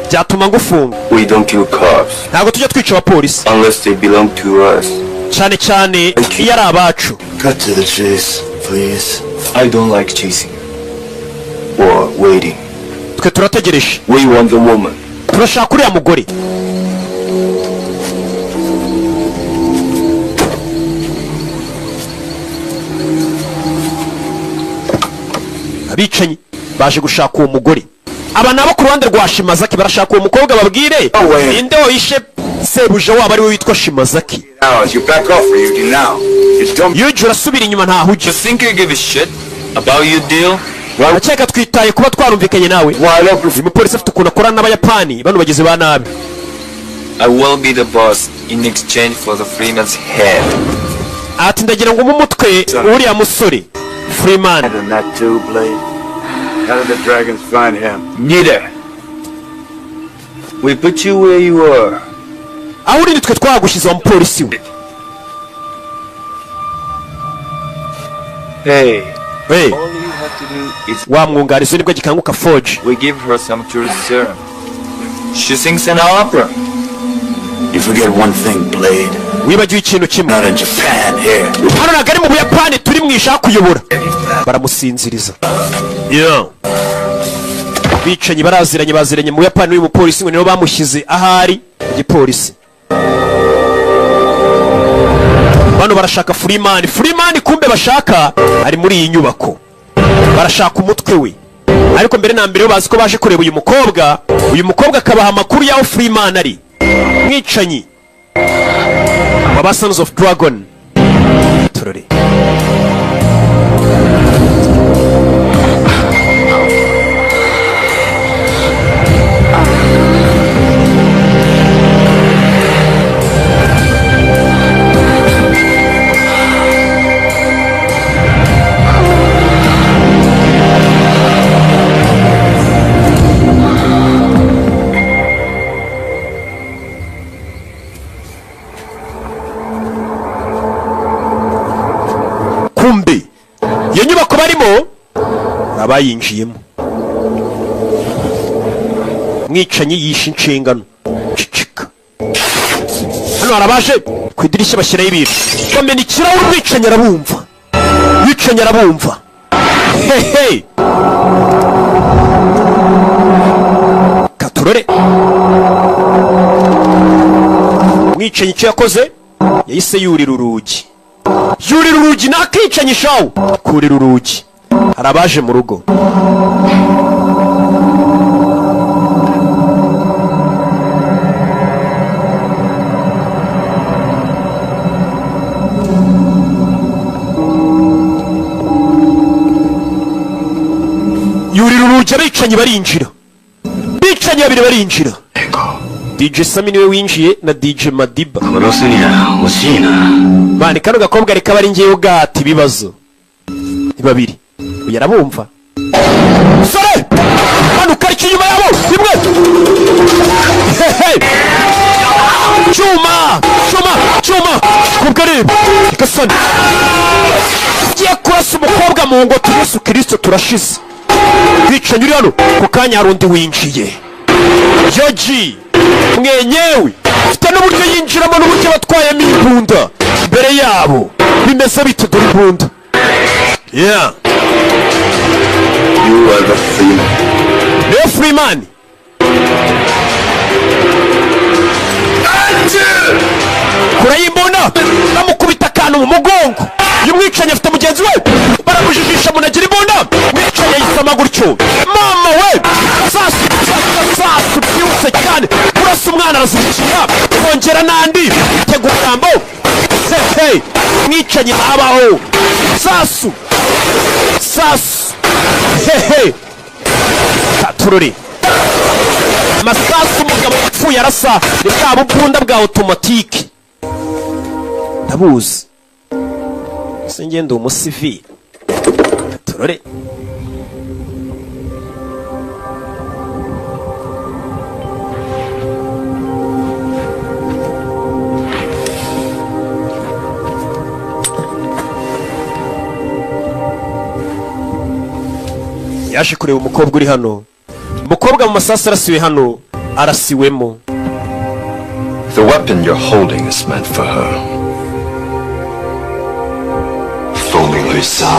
Byatuma ngufunga. We don't kill cops Ntabwo tujya twica abapolisi, unless they belong to us. cyane cyane iyo ari abacu. Cut to the chase, please. I don't like chasing. Or waiting. Twe turategereje, We want the woman. turashaka uriya mugore. Abicanyi baje gushaka uwo mugore. Aba nabo ku ruhande rwa Shimazaki barashaka uwo mukobwa, babwire ninde yishe sebuja wabo ari we witwa Shimazaki. Now, you back off, Ryuji, now. You don't... Yuji urasubira inyuma ntaho ujya. Think you give a shit about your deal? Ndakeka twitaye kuba twarumvikanye nawe. Uyu mupolisi afite ukuntu akorana n'abayapani bano bagizi ba nabi. I will be the boss in exchange for the Freeman's head. Ati ndagira ngo mu mutwe uriya musore Freeman. And that too, Blade. How did the dragons find him? Neither. We put you where you are. Aho uri nitwe twagushyize wa mupolisi we. Hey. Hey. All you have to do is Wa mwungarizo nibwo gikanguka Forge. we give her some cure serum. She sings an opera. You forget one thing, Blade. Wibagiwe ikintu kimwe. Not in Japan here. Hano nagari mu Buyapani turi mwishaka kuyobora. Baramusinziriza. Yeah. Bicanyi baziranye mu Buyapani n'uyu mupolisi ngo nibo bamushyize ahari igipolisi. Bano barashaka Freeman. Freeman kumbe bashaka ari muri iyi nyubako. Barashaka umutwe we. Ariko mbere na mbere bazi ko baje kureba uyu mukobwa akabaha amakuru yaho Freeman ari. Mwicanyi waba Sons of Dragon. Turore. Kumbe iyo nyubako barimo abayinjiyemo. Mwicanyi yishe inshingano. Cicika. Hano harabaje ku idirishya bashyiraho ibintu. Komena ikirahure mwicanyi arabumva. Mwicanyi arabumva. Hehe. Katurore. Mwicanyi icyo yakoze yahise yurira urugi. Yurira urugi nakicanye shawo. Kurira urugi. Harabaje mu rugo. Yurira urugi abicanyi barinjira. Bicanyi babiri barinjira. DJ Sami niwe winjiye na DJ Madiba. Mani kano gakobwa reka bari ngiye ugata ibibazo. Ni babiri. Uyu arabumva. Sore! Hano kariki nyuma yabo. Imwe. Chuma. Kubgarib. Ikasani. Giye kurasa umukobwa mu ngo Yesu Kristo turashize. Bicanyi uri hano ku kanya harundi winjiye. Yoji. Mwenyewe ufite n'uburyo yinjiramo n'uburyo batwayemo imbunda mbere yabo bimeze bite dore imbunda. Yeah. You are the Freeman. Leo Freeman. Kurayimbona bamukubita akantu mu mugongo. Uyu mwicanyi afite mugenzi we baramujijisha munagira imbunda. Mwicanyi yisama gutyo. Mama we sasu byutse cyane. Urasa umwana arazimukira kongera nandi tegurambo. Hey, mwicanyi abaho. Sasu. Hey. Katururi. Masasu umugabo upfuye arasa ni bwa bukunda bwa automatique. Ndabuzi. Singende umusivili. Katururi. Yaje kureba umukobwa uri hano. Umukobwa mu masasu arasiwe hano. Arasiwemo. The weapon you're holding is meant for her. Foaming her sa.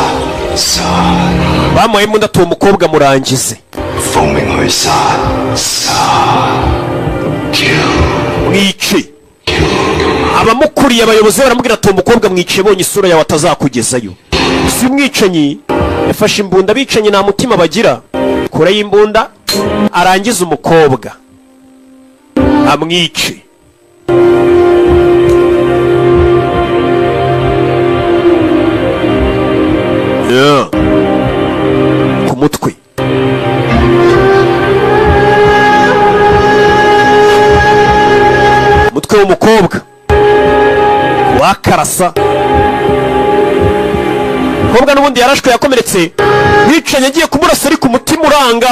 Bamuhaye imbunda atuye umukobwa murangize. Foaming her sa. Kill. Mwice. Abamukuriye abayobozi baramubwira atuye umukobwa mwice bonye isura yawe atazakugezayo. Si mwicanyi yafashe imbunda bicanyi nta mutima bagira. Kure y'imbunda arangiza umukobwa amwice. Yeah. Ku mutwe. Mutwe w'umukobwa wakarasa. Umukobwa n'ubundi yarashwe yakomeretse. Mwicanyi agiye kumurasa ariko umutima uranga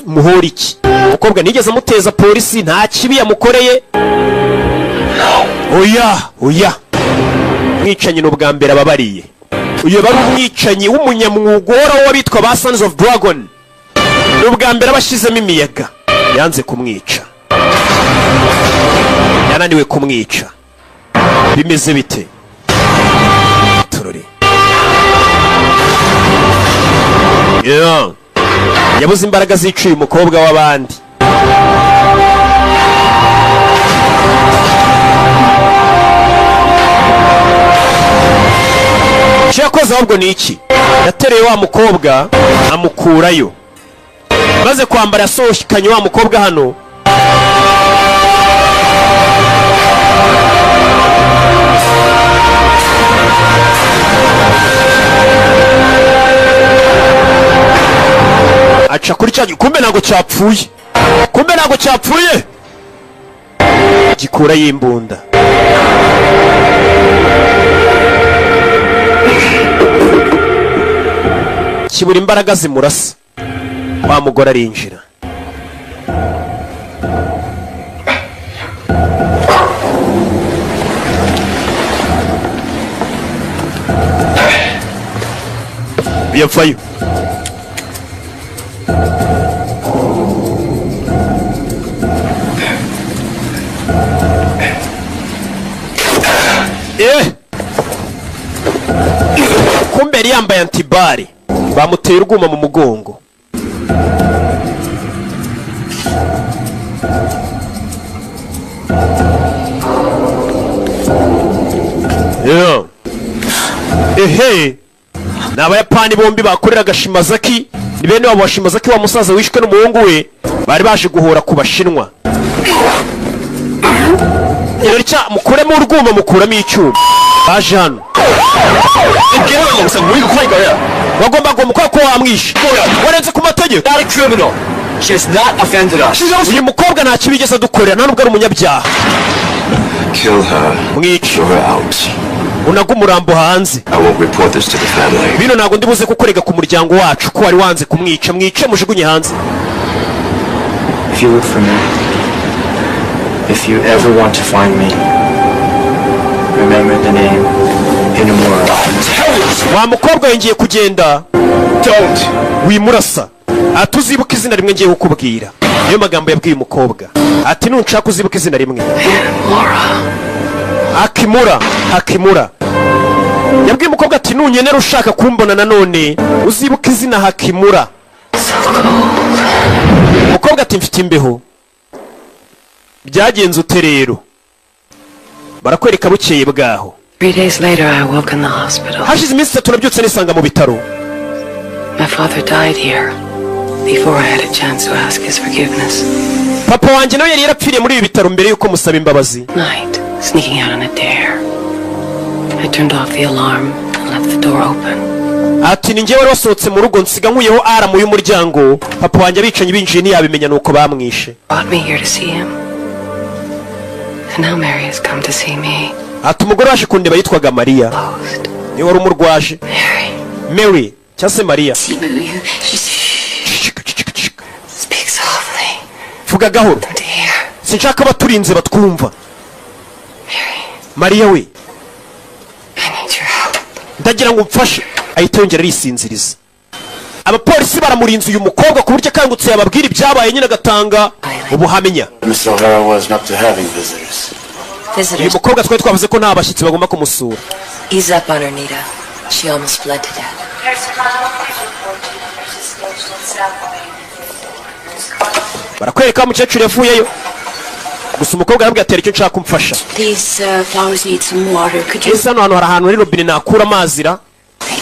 muhora iki. Umukobwa nigeze amuteza polisi nta kibi yamukoreye. Oya. Mwicanyi n'ubwa mbere ababariye. uyu bari umwicanyi w'umunyamwuga uhoraho w'abitwa ba Sons of Dragon. Ni ubwa mbere abashyizemo imiyaga yanze kumwica, yananiwe kumwica. Bimeze bite? Turore. Yabuze imbaraga ziciye umukobwa w'abandi. Cyakoze ahubwo ni iki? Yatereye wa mukobwa amukurayo, maze kwambara yasohokanye wa mukobwa hano. Aca kuri cya kumbe ntago cyapfuye, kumbe ntago cyapfuye, gikura y'imbunda. Kibura imbaraga zimurasa, wa mugore arinjira. Yapfayo. Kumbe yari yambaye antibari, bamuteye urwuma mu mugongo. Ehe, ni abayapani bombi bakoreraga Shimazaki. Ni bene wabo wa Shimazaki, wa musaza wishwe n'umuhungu we, bari baje guhora ku Bashinwa. Yaricya mukuremo urwuma, mukuramo icyuma. Baje hano. Wagomba gomba ko wamwishe. Warenze ku mategeko. She has not offended us. Uyu mukobwa nta kibigeze dukorera, nta nubwo ari umunyabyaha. Kill her. Mwice. Throw her out. Unaga umurambo hanze. I won't report this to the family. Bino ntago ndibuze kukurega ku muryango wacu ko wari wanze kumwica. Mwice mujugunye hanze. If you look for me, if you ever want to find me, remember the name Inamura. Wa mukobwa yongeye kugenda. Don't. Wimurasa. Atuzibuka izina rimwe ngiye kukubwira. Niyo magambo yabwiye umukobwa. Ati nunshaka uzibuka izina rimwe. Hakimura, Hakimura. Yabwiye umukobwa ati nunyenera ushaka kumbona nanone uzibuka izina Hakimura. Umukobwa ati mfite imbeho. Byagenze ute rero? Barakwereka bukeye bwaho. 3 days later, I woke in the hospital. Hashize iminsi 3 nabyutse nisanga mu bitaro. My father died here before I had a chance to ask his forgiveness. Papa wanjye nawe yari yarapfiriye muri ibi bitaro mbere yuko musaba imbabazi. Night, sneaking out on a dare. I turned off the alarm and left the door open. Ati ninjye wari wasohotse mu rugo nsiga nkuyeho aramu y'umuryango. Papa wanjye abicanyi binjiye ntiyabimenya nuko bamwishe. Brought me here to see him. And now Mary has come to see me. Ati umugore waje kundeba yitwaga Maria. Ni wari umurwaje. Mary, cyase Maria. Speak softly. Vuga gahoro. Sinshaka baturinze batwumva. Maria we. Ndagira ngo umfashe. Ahita yongera arisinziriza. Abapolisi baramurinze uyu mukobwa ku buryo akangutse yababwira ibyabaye nyine agatanga ubuhamenya. Mr. O'Hara was not to having visitors. Uyu mukobwa twari twavuze ko nta bashyitsi bagomba kumusura. Ease up on her, Nita. She almost bled to death. Barakwereka umukecuru yavuyeyo. Gusa umukobwa arabwira ati icyo nshaka kumfasha. These flowers need some water. Could you? Ese hano hari ahantu hari robine nakura amazi ra?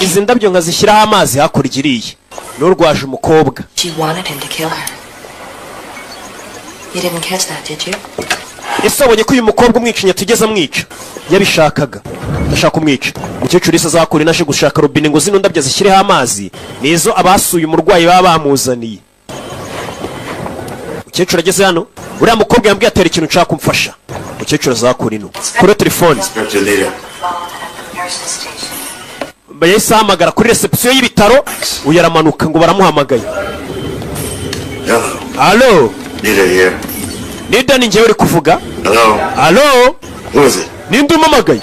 Izi ndabyo nkazishyiraho amazi hakurya iriye. N'urwaje umukobwa. She wanted him to kill her. You didn't catch that, did you? Ese abonye ko uyu mukobwa umwicinya tugeze amwica. Yabishakaga. Ndashaka kumwica. Umukecuru ise azakura inashe gushaka robine ngo zino ndabyo zishyireho amazi. Nizo abasuye umurwayi baba bamuzaniye. Umukecuru ageze hano. Uriya mukobwa yambwiye atera ikintu nshaka kumfasha. Umukecuru azakura ino. Kuri telefone. Bayise hamagara kuri reception y'ibitaro. Uyaramanuka ngo baramuhamagaye. Hello. Nita here. Nida ni njyewe uri kuvuga. Hello. Hello. Who is it? Ninde umamagaye?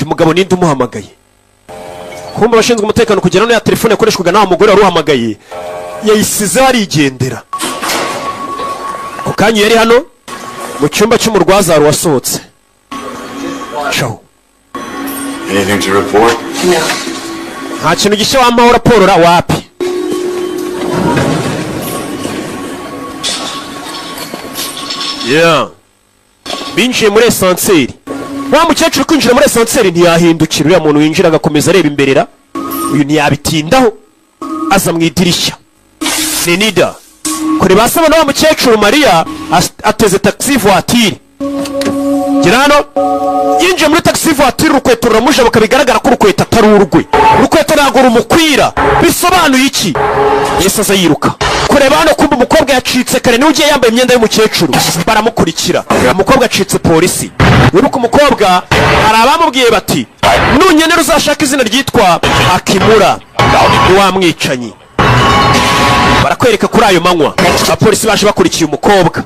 uyu mugabo ninde umuhamagaye? Kumba abashinzwe umutekano kugera no ya telefone yakoreshwaga n'aho mugore wari uhamagaye yayisize arigendera. Ku kanya yari hano mu cyumba cy'umurwaza wari wasohotse. Ciao. Anything to report? No. Nta kintu gishya wampaho raporo ra wapi? Yeah. Binjiye muri esanseri. Wa mukecuru kwinjira muri esanseri ntiyahindukira, uriya muntu winjira agakomeza areba imberera. Uyu ntiyabitindaho aza mu idirishya. Nenida kuri basaba na wa mukecuru Maria ateze taxi voiture. Gira hano yinjiye muri taxi voiture, urukweto ruramuje bakabigaragara ko urukweto atari urwe. Urukweto ntabwo rumukwira. Bisobanuye iki? Yesu aza yiruka kureba hano, kumva umukobwa yacitse kare niwe ugiye yambaye imyenda y'umukecuru. Baramukurikira, umukobwa acitse polisi. Wibuka umukobwa hari abamubwiye bati nunyenera uzashaka izina ryitwa Akimura wamwicanyi. Barakwereka kuri ayo manywa abapolisi baje bakurikiye umukobwa.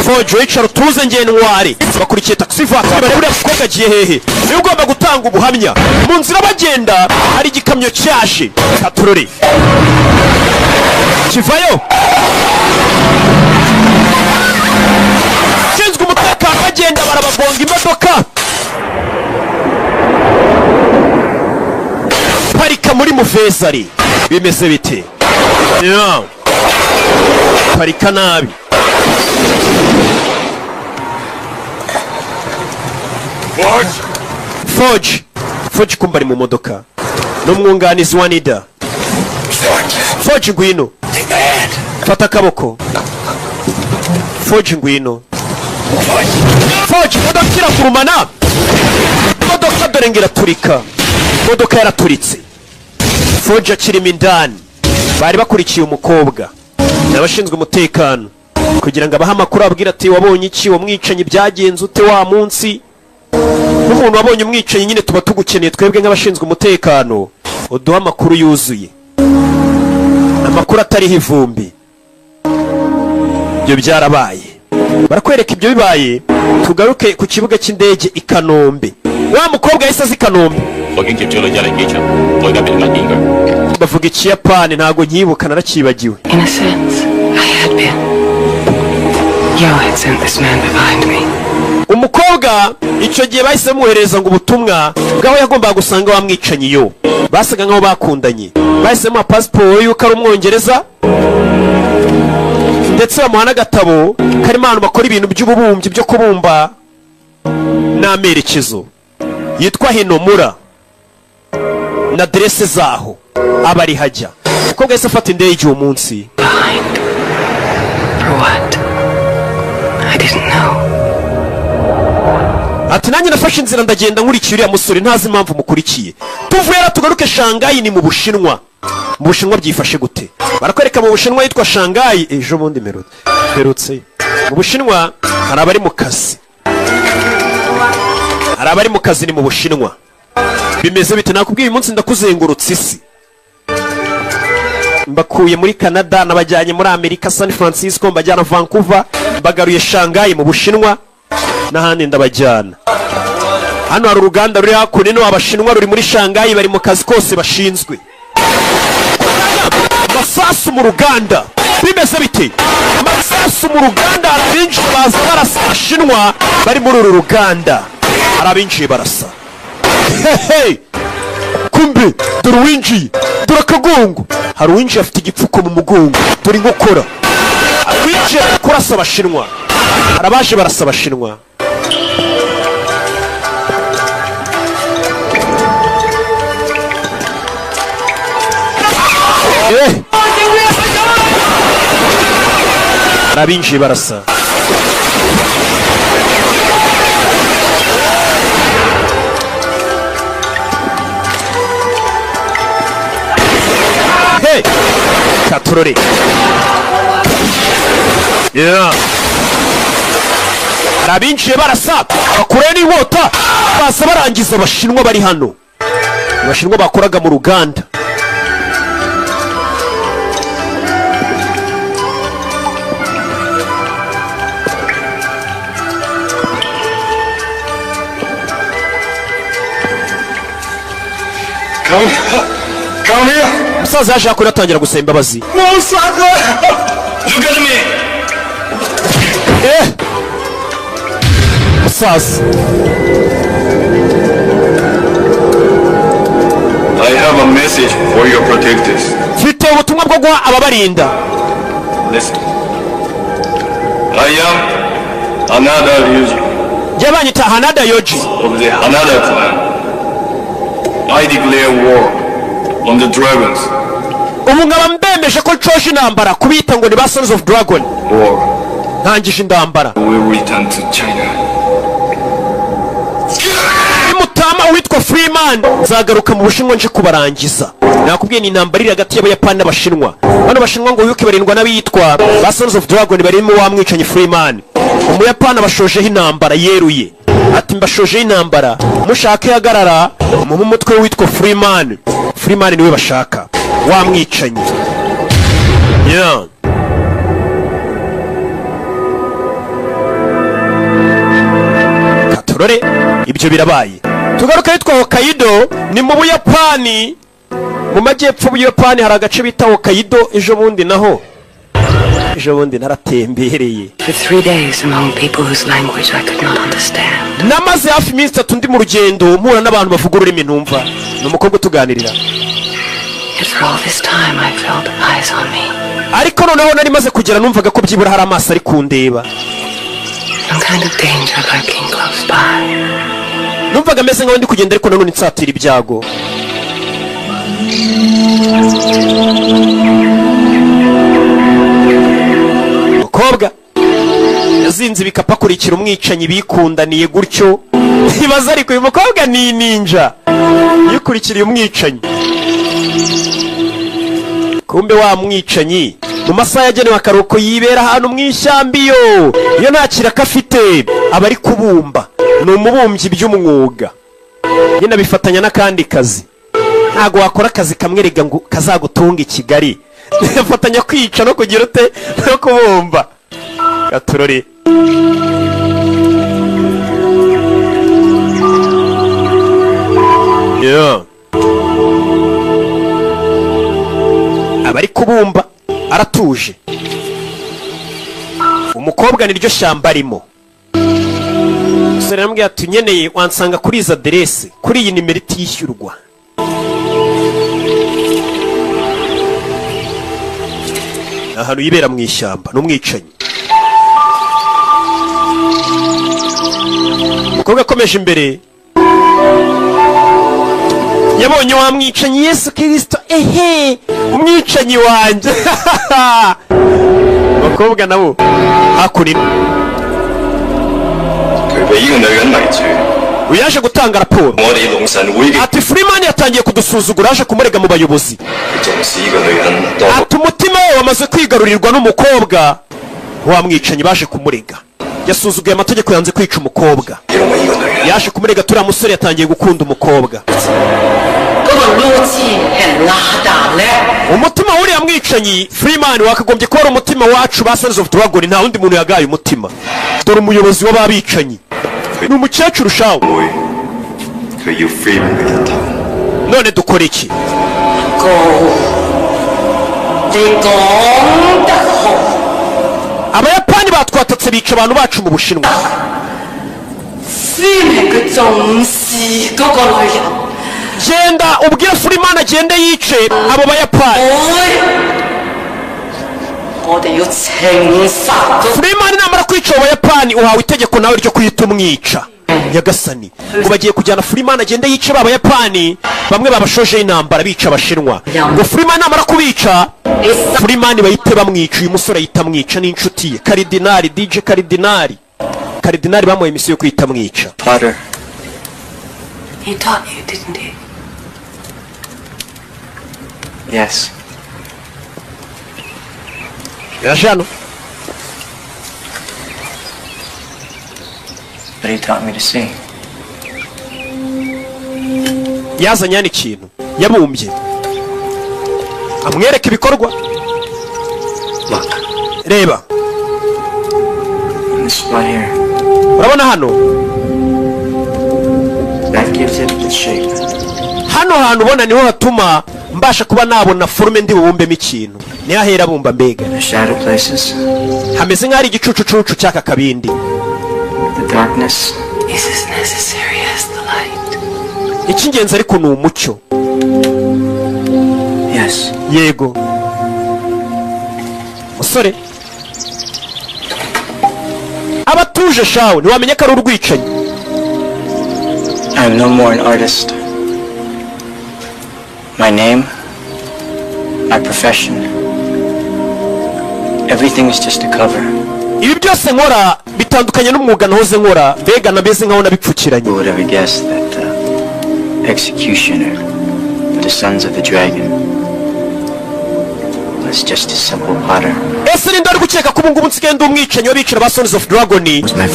Forge wicara utuze ngenwari bakurikiye taxi voiture bari buriya mukobwa agiye hehe? Niwe ugomba gutanga ubuhamya. Mu nzira bagenda hari igikamyo cyaje katurore kivayo. Shinzwe umutekano bagenda barababonga imodoka. Parika muri Muvezari bimeze bite? Yeah. Parika nabi. Forge kumba ari mu modoka n'umwunganizi wa Nida. Forge ngwino, fata akaboko. Forge ngwino. Forge modoka iragurumana. Modoka dore ngira turika. Modoka yaraturitse. Forge akirimo indani. Bari bakurikiye umukobwa n'abashinzwe umutekano kugira ngo abahe amakuru abwira ati wabonye iki, wamwicanyi byagenze ute wa munsi. Umuntu wabonye umwicanyi nyine tuba tugukeneye twebwe nk'abashinzwe umutekano, uduha amakuru yuzuye, amakuru atariho ivumbi. Ibyo byarabaye, barakwereka ibyo bibaye. Tugaruke ku kibuga cy'indege i Kanombe. Wa mukobwa yahise azi Kanombe. Bavuga Ikiyapani ntago nkibuka, narakibagiwe. In a sense, I had been. Yo had sent this man behind me. Umukobwa icyo gihe bahise bamuhereza ngo ubutumwa bwaho yagombaga gusanga wamwicanyi yo. Basaga nkaho bakundanye. Bahise bamuha pasiporo y'uko ari Umwongereza ndetse bamuha n'agatabo karimo abantu bakora ibintu by'ububumbyi byo kubumba n'amerekezo. Yitwa Hinomura na adresse zaho aba ari hajya. Umukobwa yahise afata indege uwo munsi. Behind. For what? I didn't know. Ati nanjye nafashe inzira ndagenda nkurikiye uriya musore ntazi impamvu mukurikiye. Tuvuye ra tugaruke Shanghai ni mu Bushinwa. Mu Bushinwa byifashe gute? Barakwereka mu Bushinwa yitwa Shanghai ejo bundi merutse. Mu Bushinwa hari abari mu kazi. Hari abari mu kazi ni mu Bushinwa. Bimeze bite? Nakubwiye uyu munsi ndakuzengurutse isi. Mbakuye muri Canada nabajyanye muri Amerika San Francisco, mbajyana Vancouver, bagaruye Shanghai mu Bushinwa n'ahandi ndabajyana. Hano hari uruganda ruri hakuno abashinwa ruri muri Shanghai bari mu kazi kose bashinzwe. Masasu mu ruganda bimeze bite? Masasu mu ruganda arabinjiye baza barasa abashinwa bari muri uru ruganda. Arabinjiye barasa. Hey! Kumbe dore winjiye, dore akagongo. Hari winjiye afite igipfuko mu mugongo, dore inkokora. Winjiye kurasa abashinwa. Arabaje barasa abashinwa. Arabinjiye barasa. Hey! Katurore. Yeah. Arabinjiye barasa, bakure n'inkota, baza barangiza abashinwa bari hano. Abashinwa bakoraga mu ruganda. Come here. umusaza yaje yakora atangira gusaba imbabazi. No, Saka. Look at me. Umusaza. I have a message for your protectors. Mfite ubutumwa bwo guha ababarinda. Listen. I am Hanada Ryuji. Jabanyita Hanada Yoji. Of the Hanada clan. I declare war on the dragons. Ubu nkaba mbembeje ko nshoje intambara kubita ngo ni ba Sons of Dragon. War. Ntangije intambara. We will return to China. Imutama witwa Freeman nzagaruka mu Bushinwa nje kubarangiza. Nakubwiye ni intambara iri hagati y'Abayapani n'Abashinwa. Bano Bashinwa ngo yuke barindwa n'abitwa ba Sons of Dragon barimo wamwicanye Freeman. Umuyapani abashojeho intambara yeruye. Ati mbashojeho intambara mushake hagarara mu mutwe witwa Freeman. Freeman niwe bashaka wamwicanye. Yeah. Katorore ibyo birabaye. Tugaruka yitwa Hokkaido ni mu Buyapani. Mu majyepfo y'Ubuyapani hari agace bita Hokkaido. Ejo bundi naratembereye. For 3 days among people whose language I could not understand. Namaze hafi iminsi 3 ndi mu rugendo mpura n'abantu bavuga ururimi ntumva. Ni umukobwa utuganirira. Yet for all this time I felt eyes on me. Ariko noneho nari maze kugera numvaga ko byibura hari amaso ari kundeba. Some kind of danger lurking close by. Numvaga meze nkaho ndi kugenda ariko nanone nsatira ibyago. Mukobwa yazinze ibikapu akurikira umwicanyi bikundaniye gutyo. Ibaza ariko uyu mukobwa ni ninja yikurikiriye umwicanyi. Kumbe wa mwicanyi mu masaha yagenewe akaruhuko yibera ahantu mu ishyambiyo. Iyo nta kiraka afite aba ari kubumba. Ni umubumbyi by'umwuga. Nyine abifatanya n'akandi kazi. Ntago wakora akazi kamwerega ngo kazagutunga i Kigali. Afatanya kwica no kugira ute no kubumba. Gaturore. Yeah. Abari kubumba aratuje. Umukobwa niryo shyamba arimo. Sera yambwiye ati nyeneye wansanga kuri izi aderese kuri iyi nimero itishyurwa. Ahantu yibera mu ishyamba n'umwicanyi. Umukobwa akomeje imbere yabonye wa mwicanyi Yesu Kristo. Umwicanyi wanjye. Bakobwa nabo hakurino uyaje gutanga raporo ati Freeman yatangiye kudusuzugura aje kumurega mu bayobozi. Ati umutima we wamaze kwigarurirwa n'umukobwa wa mwicanyi baje kumurega. Yasuzuguye amategeko yanze kwica umukobwa. Yaje kumurega turiya musore yatangiye gukunda umukobwa. Umutima wuriya mwicanyi Freeman wakagombye kuba ari umutima wacu ba Sons of Dragon. Nta wundi muntu yagaye umutima. Dore umuyobozi w'ababicanyi ni umukecuru shawo. None dukora iki? Abayapani batwatatse bica abantu bacu mu Bushinwa. Genda ubwire Freeman agende yice abo Bayapani. Freeman namara kwica abo Bayapani uhawe itegeko nawe ryo kwita umwica. Nyagasani ngo bagiye kujyana Freeman agende yice aba Bayapani bamwe babashoje intambara bica Abashinwa. Ngo Freeman namara kubica Freeman bahite bamwica. Uyu musore yita mwica n'inshuti ye Karidinali DJ Karidinali bamuhaye imisiyo yo kwita mwica. Father. He taught you, didn't he? Yes. Yashano. But he taught me to see. Yazanye n'ikintu yabumbye amwereka ibikorwa. Look. Reba. This right here. Urabona hano? That gives it its shape. hano hantu ubona niho hatuma mbasha kuba nabona forume ndi bubumbemo ikintu. Niho ahera bumba mbega. The shadow places. Hameze nk'ari igicucucucu cy'aka kabindi. The darkness is as necessary as the light. Icy'ingenzi ariko ni umucyo. Yes. Yego. Musore. Abatuje shawe ntiwamenye ko ari urwicanyi. I am no more an artist. My name, my profession, everything is just a cover. Ibi byose nkora bitandukanye n'umwuga nahoze nkora, mbega nabeze nkaho nabipfukiranye. Who would have guessed that the executioner of the Sons of the Dragon was just a simple potter? Ese ni ndari gukeka ko ubungubu nsigaye ndi umwicanyi w'abicira ba Sons of Dragon,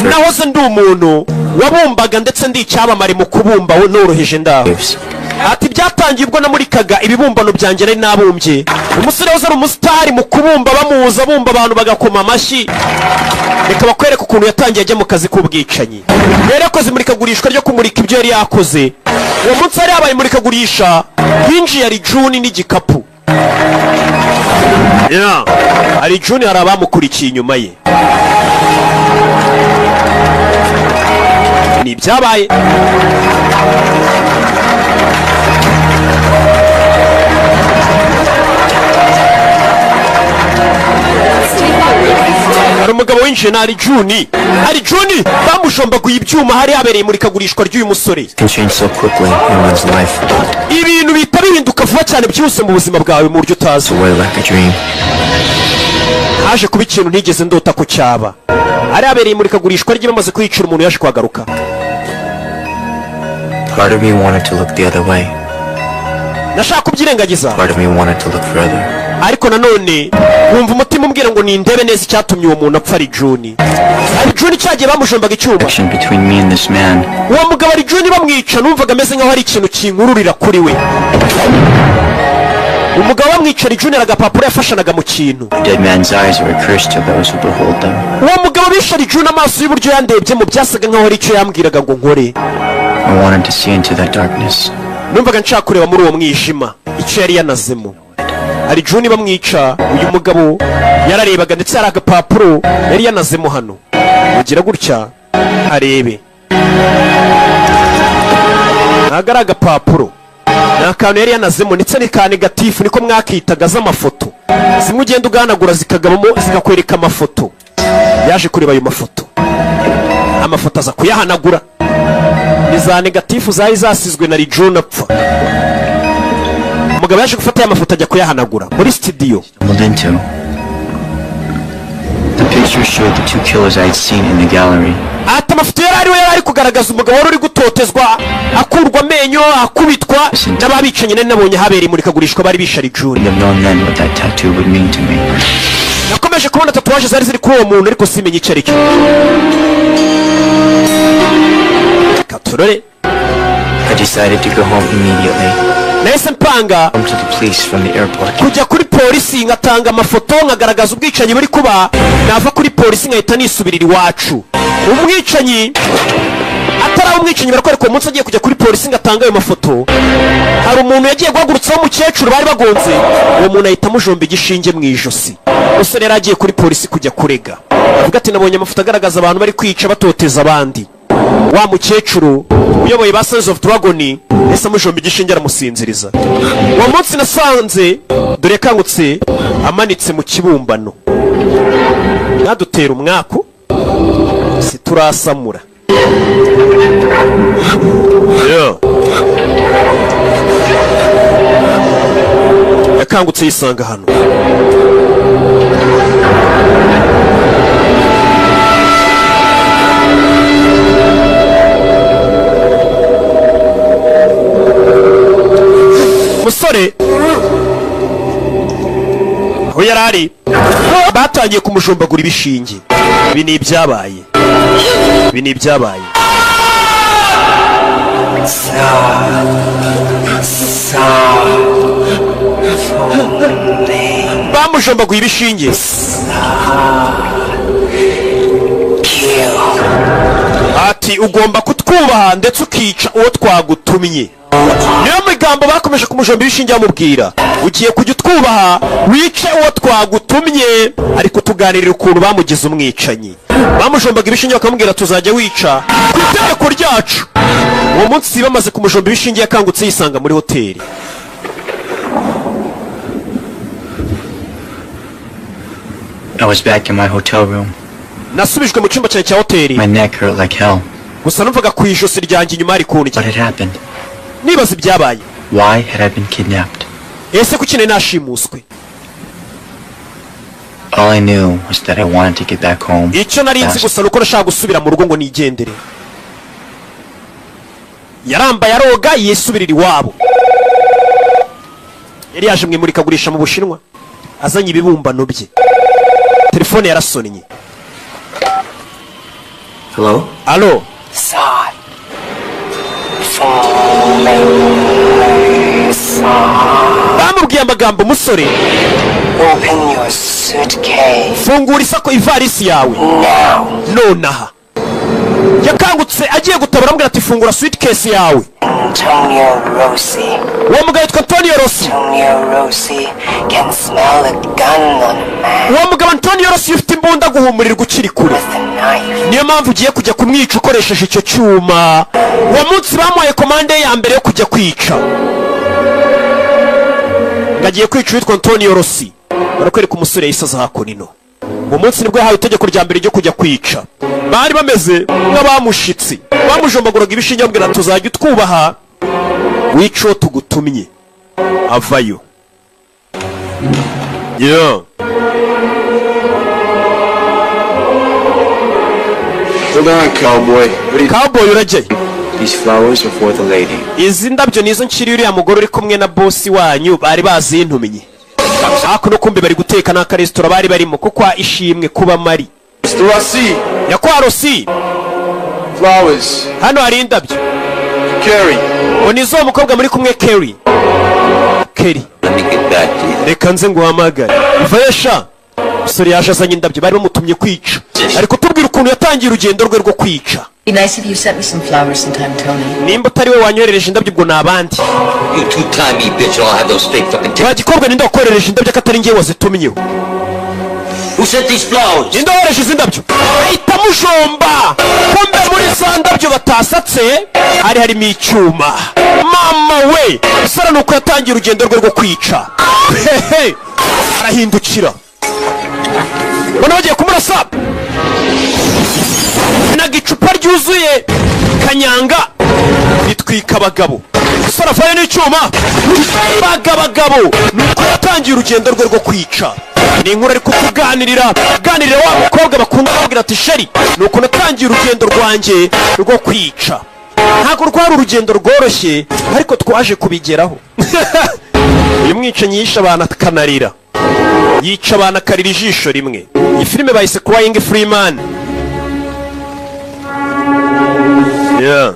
nahoze ndi umuntu wabumbaga ndetse ndi icyamamare mu kubumba noroheje ndaho. Ati byatangiye ubwo namurikaga ibibumbano byanjye nari nabumbye. Umusore wose ari umusitari mu kubumba, bamuza bumba abantu bagakoma amashyi. Reka bakwereka ukuntu yatangiye ajya mu kazi k'ubwicanyi. Rero yakoze imurikagurishwa ryo kumurika ibyo yari yakoze. Uwo munsi yari yabaye imurikagurisha, hinjiye ari June n'igikapu. Ari June hari abamukurikiye inyuma ye. Ni byabaye. Hari umugabo winjiye na ari June. Ari June bamushombaguye ibyuma hari habereye imurikagurishwa ry'uyu musore. Ibintu bita bihinduka vuba cyane byose mu buzima bwawe mu buryo utazi. Haje kuba ikintu ntigeze ndota ko cyaba. Hari habereye imurikagurishwa ry'ibamaze kwicira umuntu yaje kwagaruka. Part of me wanted to look the other way. Nashaka kubyirengagiza. Part of me wanted to look further. Ariko nanone wumva umutima umbwira ngo nindebe neza icyatumye uwo muntu apfa. Ari June. Ari June cyagiye bamushombaga icyuma. Between me and this man. Uwo mugabo ari June bamwica numvaga ameze nkaho hari ikintu kinkururira kuri we. Umugabo bamwica ari June agapapuro yafashanaga mu kintu. Dead man's eyes are a curse to those who behold them. Uwo mugabo bishe ari June amaso y'uburyo yandebye mu byasaga nkaho hari icyo yambwiraga ngo nkore. I wanted to see into that darkness. Numvaga nshaka kureba muri uwo mwijima icyo yari yanazemo. Ari June bamwica, uyu mugabo yararebaga ndetse hari agapapuro yari yanazemo hano. Ugira gutya arebe. Ntago ari agapapuro, ni akantu yari yanazemo ndetse ni ka negatifu niko mwakitaga z'amafoto. Zimwe ugenda uganagura zikagabamo zikakwereka amafoto. Yaje kureba ayo mafoto. Amafoto aza kuyahanagura. Ni za negatifu zari zasizwe na June apfa. Umugabo yaje gufata aya mafoto ajya kuyahanagura muri studio. The picture showed the two killers I had seen in the gallery. Ati amafoto yari kugaragaza umugabo wari uri gutotezwa, akurwa amenyo, akubitwa n'ababicanye nari nabonye habereye imurikagurishwa bari bishe ari June. Nakomeje kubona tatuwaje zari ziri kuri uwo muntu ariko simenye icyo ari cyo. Katurore. I decided to go home immediately. Nahise mpanga to the police from the airport. Kujya kuri polisi ngatanga amafoto nkagaragaza ubwicanyi buri kuba, nava kuri polisi nkahita nisubirira iwacu. Umwicanyi atari umwicanyi barakwereka uwo munsi agiye kujya kuri polisi ngatanga ayo mafoto. Hari umuntu yagiye guhagurutsaho umukecuru bari bagonze, uwo muntu ahita amujomba igishinge mu ijosi. Umusore yari agiye kuri polisi kujya kurega, avuga ati nabonye amafoto agaragaza abantu bari kwica batoteza abandi. Wa mukecuru uyoboye ba Sons of Dragon ese amujomba igishinge aramusinziriza. Uwo munsi nasanze dore kangutse amanitse mu kibumbano. Nadutera umwaku siturasamura. Yakangutse yisanga hano. Musore aho yarari batangiye kumujombagura ibishinge. Ibi ni ibyabaye. Bamujombaguye ibishinge. ati ugomba kutwubaha ndetse ukica uwo twagutumye. Niyo migambo bakomeje kumujomba ibishinge bamubwira, ugiye kujya utwubaha wice uwo twagutumye, ariko tuganirira ukuntu bamugize umwicanyi. Bamujombaga ibishinge bakamubwira tuzajya wica ku itegeko ryacu. Uwo munsi bamaze kumujomba ibishinge yakangutse yisanga muri hoteli. I was back in my hotel room. Nasubijwe mu cyumba cyanjye cya hoteli. My neck hurt like hell. Gusa numvaga ku ijosi ryanjye inyuma hari kundya. What had happened? Nibaza ibyabaye. Why had I been kidnapped? Ese kuki nari nashimuswe? All I knew was that I wanted to get back home. Icyo nari nzi gusa nuko nashaka gusubira mu rugo ngo nigendere. Yarambaye aroga yisubirira iwabo. Yari yaje mu imurikagurisha mu Bushinwa, azanye ibibumbano bye. Telefone yarasonnye. Hello? Allo? Sad. Bamubwiye amagambo musore. Open your suitcase. Fungura ivarisi yawe. Now. Nonaha. Yakangutse agiye gutabara ambwira ati fungura suitcase yawe. Antonio Rossi. Uwo mugabo yitwa Antonio Rossi. Antonio Rossi can smell a gun on a man. Uwo mugabo Antonio Rossi ufite imbunda guhumurirwa ukiri kure. Niyo mpamvu ugiye kujya kumwica ukoresheje icyo cyuma. Uwo munsi bamuhaye komande ya mbere yo kujya kwica. Ngagiye kwica witwa Antonio Rossi. Barakwereka umusore yisaza hakonino. Uwo munsi nibwo yahawe itegeko rya mbere ryo kujya kwica. Bari bameze nk'abamushitsi. Bamujombaguraga ibishinge bamubwira tuzajya utwubaha wica uwo tugutumye. Avayo. Yeah. Hold on, cowboy. Cowboy urajye. These flowers are for the lady. Izi ndabyo nizo nshiri uriya mugore uri kumwe na boss wanyu bari bazintuminye. Hakuno kumbe bari guteka n'aka restaurant bari barimo kuko ishimwe kuba mari. Mr. Rossi. Yakwa Rossi. Flowers. Hano hari indabyo. Carrie. Onizo umukobwa muri kumwe Carrie. Carrie. Let me get back to you. Reka nze nguhamagare. Ivesha. Musore yaje azanye indabyo bari bamutumye kwica. Ariko tubwira ukuntu yatangiye urugendo rwe rwo kwica. Be nice if you sent me some flowers sometime, Tony. Nimba utari we wanyoherereje indabyo ubwo nabandi. You two-timey bitch, I'll have those fake fucking tickets. Bagikobwa ninde wakoherereje indabyo katari ngiye wazitumyeho. Who sent these flowers? Ninde wohereje izi ndabyo? Ahita mujomba. Kumbe muri za ndabyo batasatse harimo icyuma. Mama we, usara nuko yatangiye urugendo rwe rwo kwica. Hehe. Arahindukira. Bona bagiye kumurasa. Nagicupa ryuzuye kanyanga bitwika abagabo. Usara vaye n'icyuma. Bagabo nuko yatangiye urugendo rwe rwo kwica. Ni inkuru ari kukuganirira wa mukobwa bakunda babwira ati sheri nuko natangiye urugendo rwanjye rwo kwica. Ntabwo rwari urugendo rworoshye ariko twaje kubigeraho. Uyu mwicanyi yisha abantu akanarira, yica abantu akarira ijisho rimwe. Iyi filime bayise Crying Freeman. Yeah.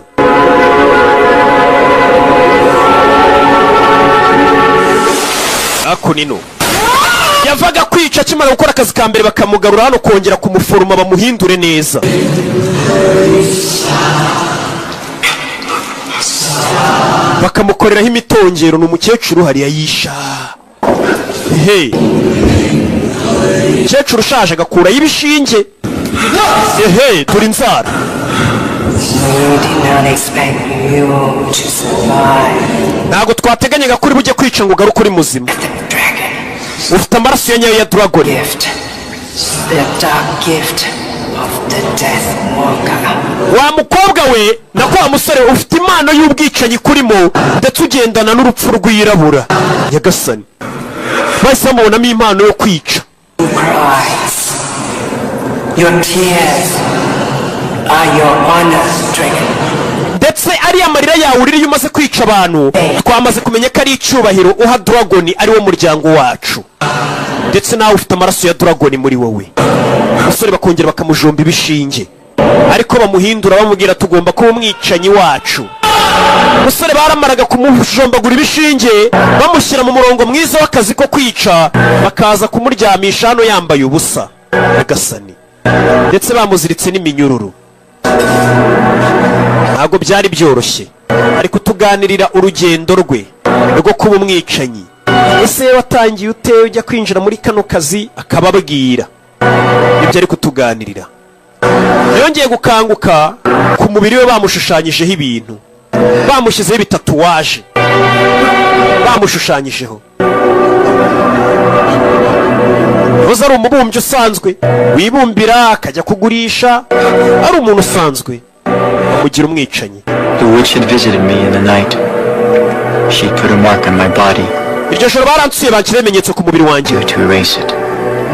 Akunino yavaga kwica akimara gukora akazi ka mbere bakamugarura hano kongera kumuforoma bamuhindure neza. Bakamukoreraho imitongero n'umukecuru hariya yisha. Hey. Umukecuru ushaje agakura y'ibishinge. Hey, turi inzara. Ntabwo twateganyaga kuri bujye kwica ngo ugaruke uri muzima. Ufite amaraso ya nyayo ya dragon. Wa mukobwa we na kwa musore ufite impano y'ubwicanyi kurimo ndetse ugendana n'urupfu rwirabura. Nyagasani bahise bamubonamo impano yo kwica. Your tears are your honor, dragon. Ndetse ariya marira yawe uririye umaze kwica abantu twamaze kumenya ko ari icyubahiro uha dragon ari wo muryango wacu. Ndetse nawe ufite amaraso ya dragon muri wowe. Umusore bakongera bakamujomba ibishinge ariko bamuhindura bamubwira tugomba kuba umwicanyi wacu. Umusore baramaraga kumujombagura ibishinge bamushyira mu murongo mwiza w'akazi ko kwica bakaza kumuryamisha hano yambaye ubusa. Nyagasani ndetse bamuziritse n'iminyururu. ntabwo byari byoroshye, ari kutuganirira urugendo rwe rwo kuba umwicanyi. Ese watangiye ute ujya kwinjira muri kano kazi? Akababwira ibyo ari kutuganirira. Yongeye gukanguka ku mubiri we bamushushanyijeho ibintu, bamushyizeho ibitatuwaje, bamushushanyijeho. Yahoze ari umubumbyi usanzwe wibumbira akajya kugurisha, ari umuntu usanzwe, bamugira umwicanyi. The witch had visited me in the night. She put a mark on my body. Iryo joro baransuye banshyira ibimenyetso ku mubiri wanjye. To erase it.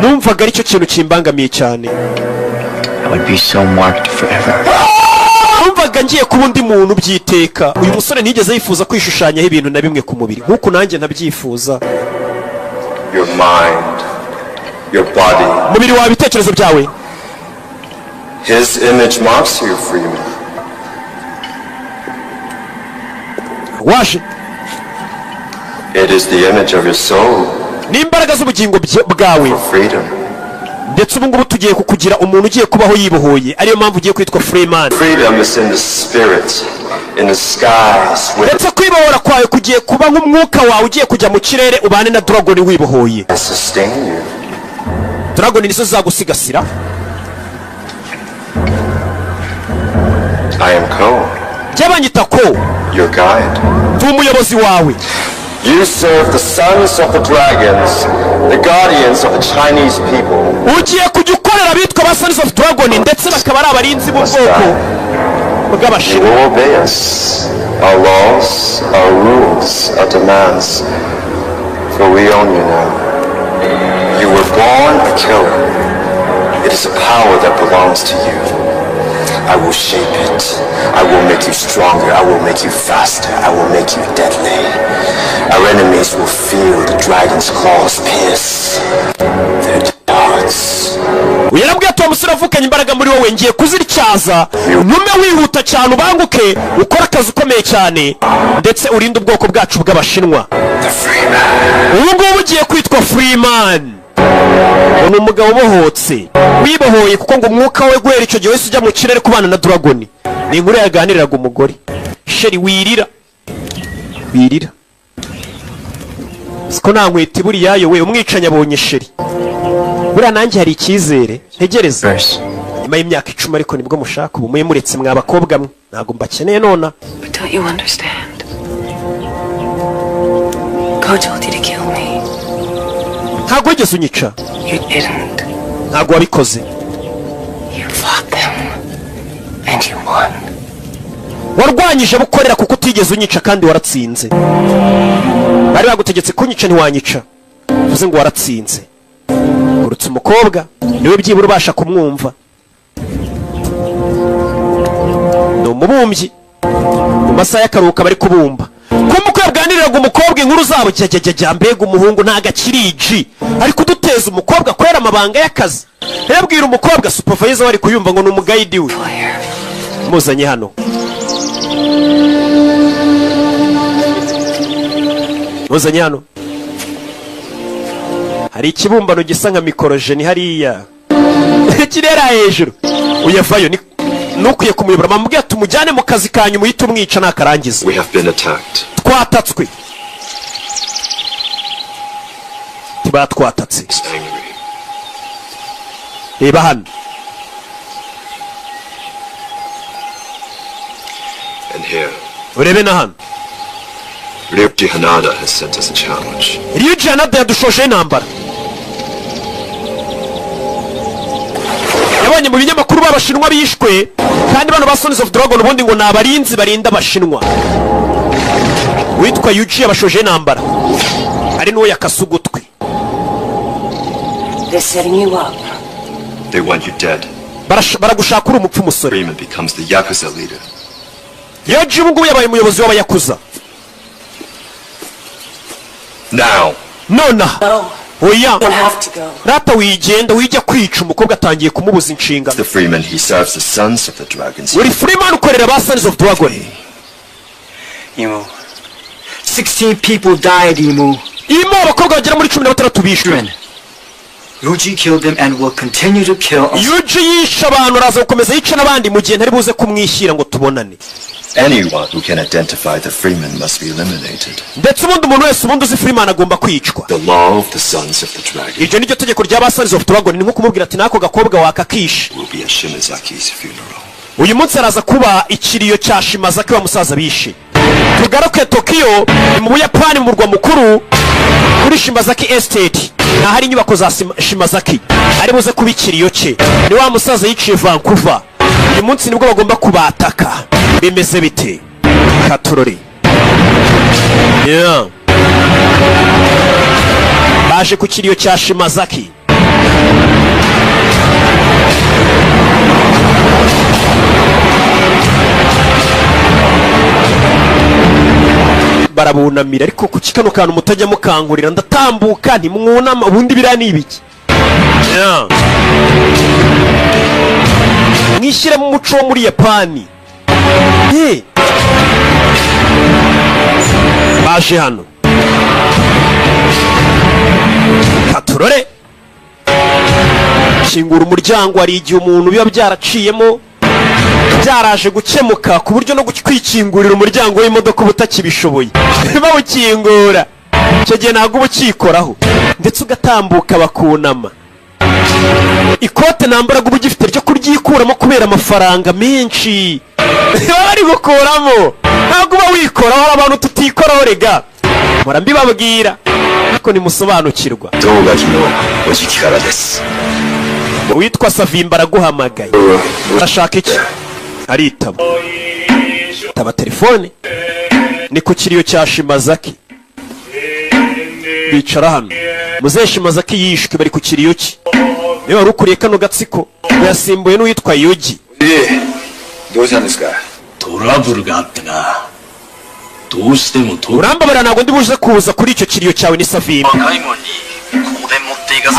Numvaga aricyo kintu kimbangamiye cyane. I would be so marked forever. Numvaga ngiye kuba undi muntu byiteka. Uyu musore ntigeze yifuza kwishushanyaho ibintu na bimwe ku mubiri nk'uko nanjye ntabyifuza. Your mind, your body. Mubiri wawe, ibitekerezo byawe. His image marks you, Freeman. Waje. It is the image of your soul. N'imbaraga z'ubugingo bwawe. Freedom. Ndetse ubu ngubu tugiye kukugira umuntu ugiye kubaho yibohoye, ariyo mpamvu ugiye kwitwa Freeman. Freedom is in the spirit, in the skies. Ndetse kwibohora kwawe kugiye kuba nk'umwuka wawe ugiye kujya mu kirere ubane na Dragon wibohoye. Sustain you. Dragon nizo zagusigasira. I am Ko. Byabanyita Ko. Your guide. Ndi umuyobozi wawe. You serve the sons of the dragons, the guardians of the Chinese people. Ugiye kujya ukorera bitwa ba Sons of Dragon ndetse bakaba ari abarinzi b'ubwoko bw'Abashinwa. You will obey us, our laws, our rules, our demands, for we own you now. You were born a killer. It is a power that belongs to you. I will shape it. I will make you stronger. I will make you faster. I will make you deadly. Our enemies will feel the dragon's claws pierce their darts. Uyarabwiye ati umusore avukanye imbaraga muri wowe, ngiye kuziricyaza nume wihuta cyane ubanguke ukora akazi ukomeye cyane ndetse urinde ubwoko bwacu bw'Abashinwa. Ubu ngubu ugiye kwitwa Freeman. Ni umugabo ubohotse wibohoye kuko ngo umwuka we guhera icyo gihe wese ujya mu kirere kubana na Dragon. Ni inkuru yaganiriraga umugore. Sheri wirira siko nta nkwita buriya we umwicanyi abonye Sheri. Buriya nanjye hari icyizere ntegereza nyuma y'imyaka 10 ariko nibwo mushaka ubu muye muretse mwa bakobwa mwe ntago mbakeneye nona. But don't you understand? Ko told you to kill me. Ntago wigeze unyica. You didn't. Ntago wabikoze. You fought them and you won. Warwanyije bukorera kuko utigeze unyica kandi waratsinze. Bari bagutegetse kunyica ntiwanyica. Uvuze ngo waratsinze. Urutse umukobwa niwe byibura ubasha kumwumva. Ni umubumbyi mu masaha y'akaruhuka bari kubumba. Kumuko yabwaniriraga umukobwa inkuru zabo cyajya mbega umuhungu ntagakiriji ari kuduteza umukobwa kwera amabanga y'akazi. Yabwira umukobwa supervisor wari kuyumva ngo ni umugayidi we. Muzanye hano. Muzanye hano. Hari ikibumbano gisa nka mikorojeni hariya. Kirera hejuru. Uyavayo ni nukwiye kumuyobora bamubwiye ati umujyane mu kazi kanyu muhita umwica nakarangiza. We have been attacked. Twatatswe. Tiba twatatse. Reba hano. And here. Urebe na hano. Ryuji Hanada has sent us a challenge. Ryuji Hanada yadushoje intambara. Yabonye mu binyamakuru b'Abashinwa bishwe kandi bano ba Sons of Dragon ubundi ngo nabarinzi barinda Abashinwa. Witwa Yuji yabashoje intambara. Ari nuwo yakasugutwe. They're setting you up. They want you dead. Baragushaka uri umupfu musore. Freeman becomes the Yakuza leader. Yuji ubu ngubu yabaye umuyobozi w'Abayakuza. Now. Nona. Oya. You have to go. Rata wigenda wijya kwica umukobwa atangiye kumubuza inshingano. The Freeman, he serves the sons of the dragons. Uri Freeman ukorera ba Sons of Dragon. Imo. 16 people died, Imo. Imo abakobwa bagera muri 16 bishwe. Yuji killed them and will continue to kill us. Yuji yishe abantu araza gukomeza yica n'abandi mu gihe ntari buze kumwishyira ngo tubonane. Anyone who can identify the Freeman must be eliminated. Ndetse ubundi umuntu wese ubundi uzi Freeman agomba kwicwa. The law of the Sons of the Dragon. Iryo niryo tegeko ry'aba Sons of the Dragon, ni nko kumubwira ati nako gakobwa wakakishe. Will be at Shimazaki's funeral. Uyu munsi araza kuba ikiriyo cya Shimazaki wa musaza bishe. Tugaruke Tokyo mu Buyapani mu murwa mukuru kuri Shimazaki Estate. Na hari inyubako za Shimazaki. Ari buze kuba ikiriyo cye. Ni wa musaza yiciye Vancouver. Uyu munsi nibwo bagomba kubataka. Bimeze bite? Katorori. Yeah. Baje ku kiriyo cya Shimazaki. Barabunamira ariko ku kikano kantu mutajya mukangurira ndatambuka ntimwunama ubundi birani ibiki. Yeah. Mwishyire mu muco wo muri Yapani. Hey. Baje hano. Katurore. Shingura umuryango hari igihe umuntu biba byaraciyemo byaraje gukemuka ku buryo no kwikingurira umuryango w'imodoka ubutakibishoboye. Bawukingura. Cyo gihe ntabwo ubukikoraho ndetse ugatambuka bakunama. Ikote nambaraga ubu gifite ryo kuryikuramo kubera amafaranga menshi. Bari gukuramo ntabwo uba wikoraho abantu tutikoraho rega. Murambi babwira ariko nimusobanukirwa. Witwa Savimba araguhamagaye. Urashaka iki? Aritaba. Taba telefone. Ni ku kiriyo cya Shimazaki. Bicara hano. Muzehe Shimazaki yishwe bari ku kiriyo cye. Niba warukuriye kano gatsiko yasimbuye n'uwitwa Yuji. Urambabara ntabwo ndi buze kuza kuri icyo kiriyo cyawe ni Savimba.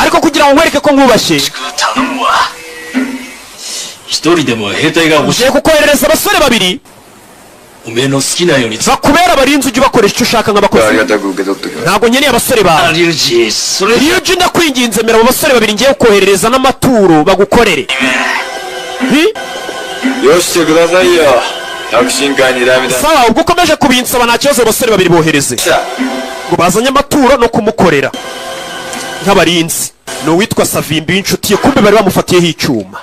Ariko kugira ngo nkwereke ko nkubashye ugiye kukoherereza abasore babiri bakubera abarinzi ujye ubakoresha icyo ushaka nk'abakozi. Ntabwo nkeneye abasore bawe. Ryuji ndakwinginze mera abo basore babiri ngiye kukoherereza n'amaturo bagukorere. Sawa ubwo ukomeje kubinsaba nta kibazo abasore babiri bohereze ngo bazanye amaturo no kumukorera nk'abarinzi. Ni uwitwa Savimbi w'inshuti ye kumbe bari bamufatiyeho icyuma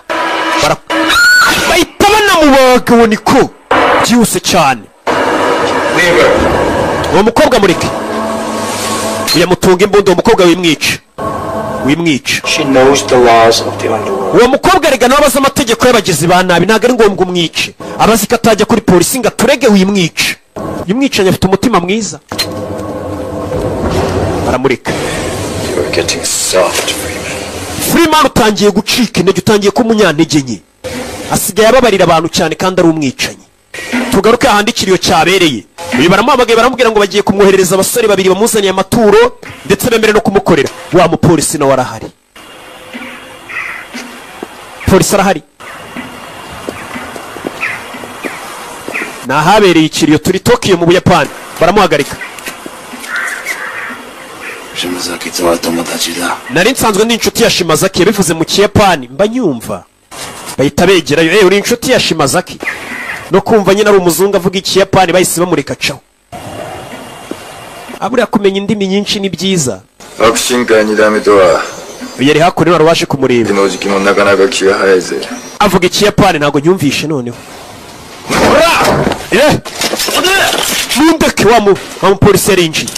bahita banamubaga uwo niko byihuse cyane. Uwo mukobwa mureke uyamutunga imbunda. Uwo mukobwa wimwica. Uwo mukobwa rega nawe abazi amategeko y'abagizi ba nabi ntabwo ari ngombwa umwice. Abazi ko atajya kuri polisi ngo aturege wimwica. Yimwicanye afite umutima mwiza. Aramureka. Freeman utangiye gucika intege, utangiye ko umunyantege nke. Asigaye ababarira abantu cyane kandi ari umwicanyi. Tugaruke ahandi ikiriyo cyabereye. Uyu baramuhamagaye baramubwira ngo bagiye kumwoherereza abasore babiri bamuzaniye amaturo ndetse bemere no kumukorera. Wa mupolisi nawe arahari. Polisi arahari. Nahabereye ikiriyo turi Tokyo mu Buyapani. Baramuhagarika. Nari nsanzwe ndi inshuti ya Shimazaki yabivuze mu Kiyapani mba nyumva. Bahita begerayo uri inshuti ya Shimazaki. No kumva nyine ari umuzungu avuga Ikiyapani bahise bamureka caho. Abura kumenya indimi nyinshi ni byiza. Yari hakurino arwaje kumureba. Avuga Ikiyapani ntago nyumvishe noneho. Mundeke wa mupolisi yinjiye.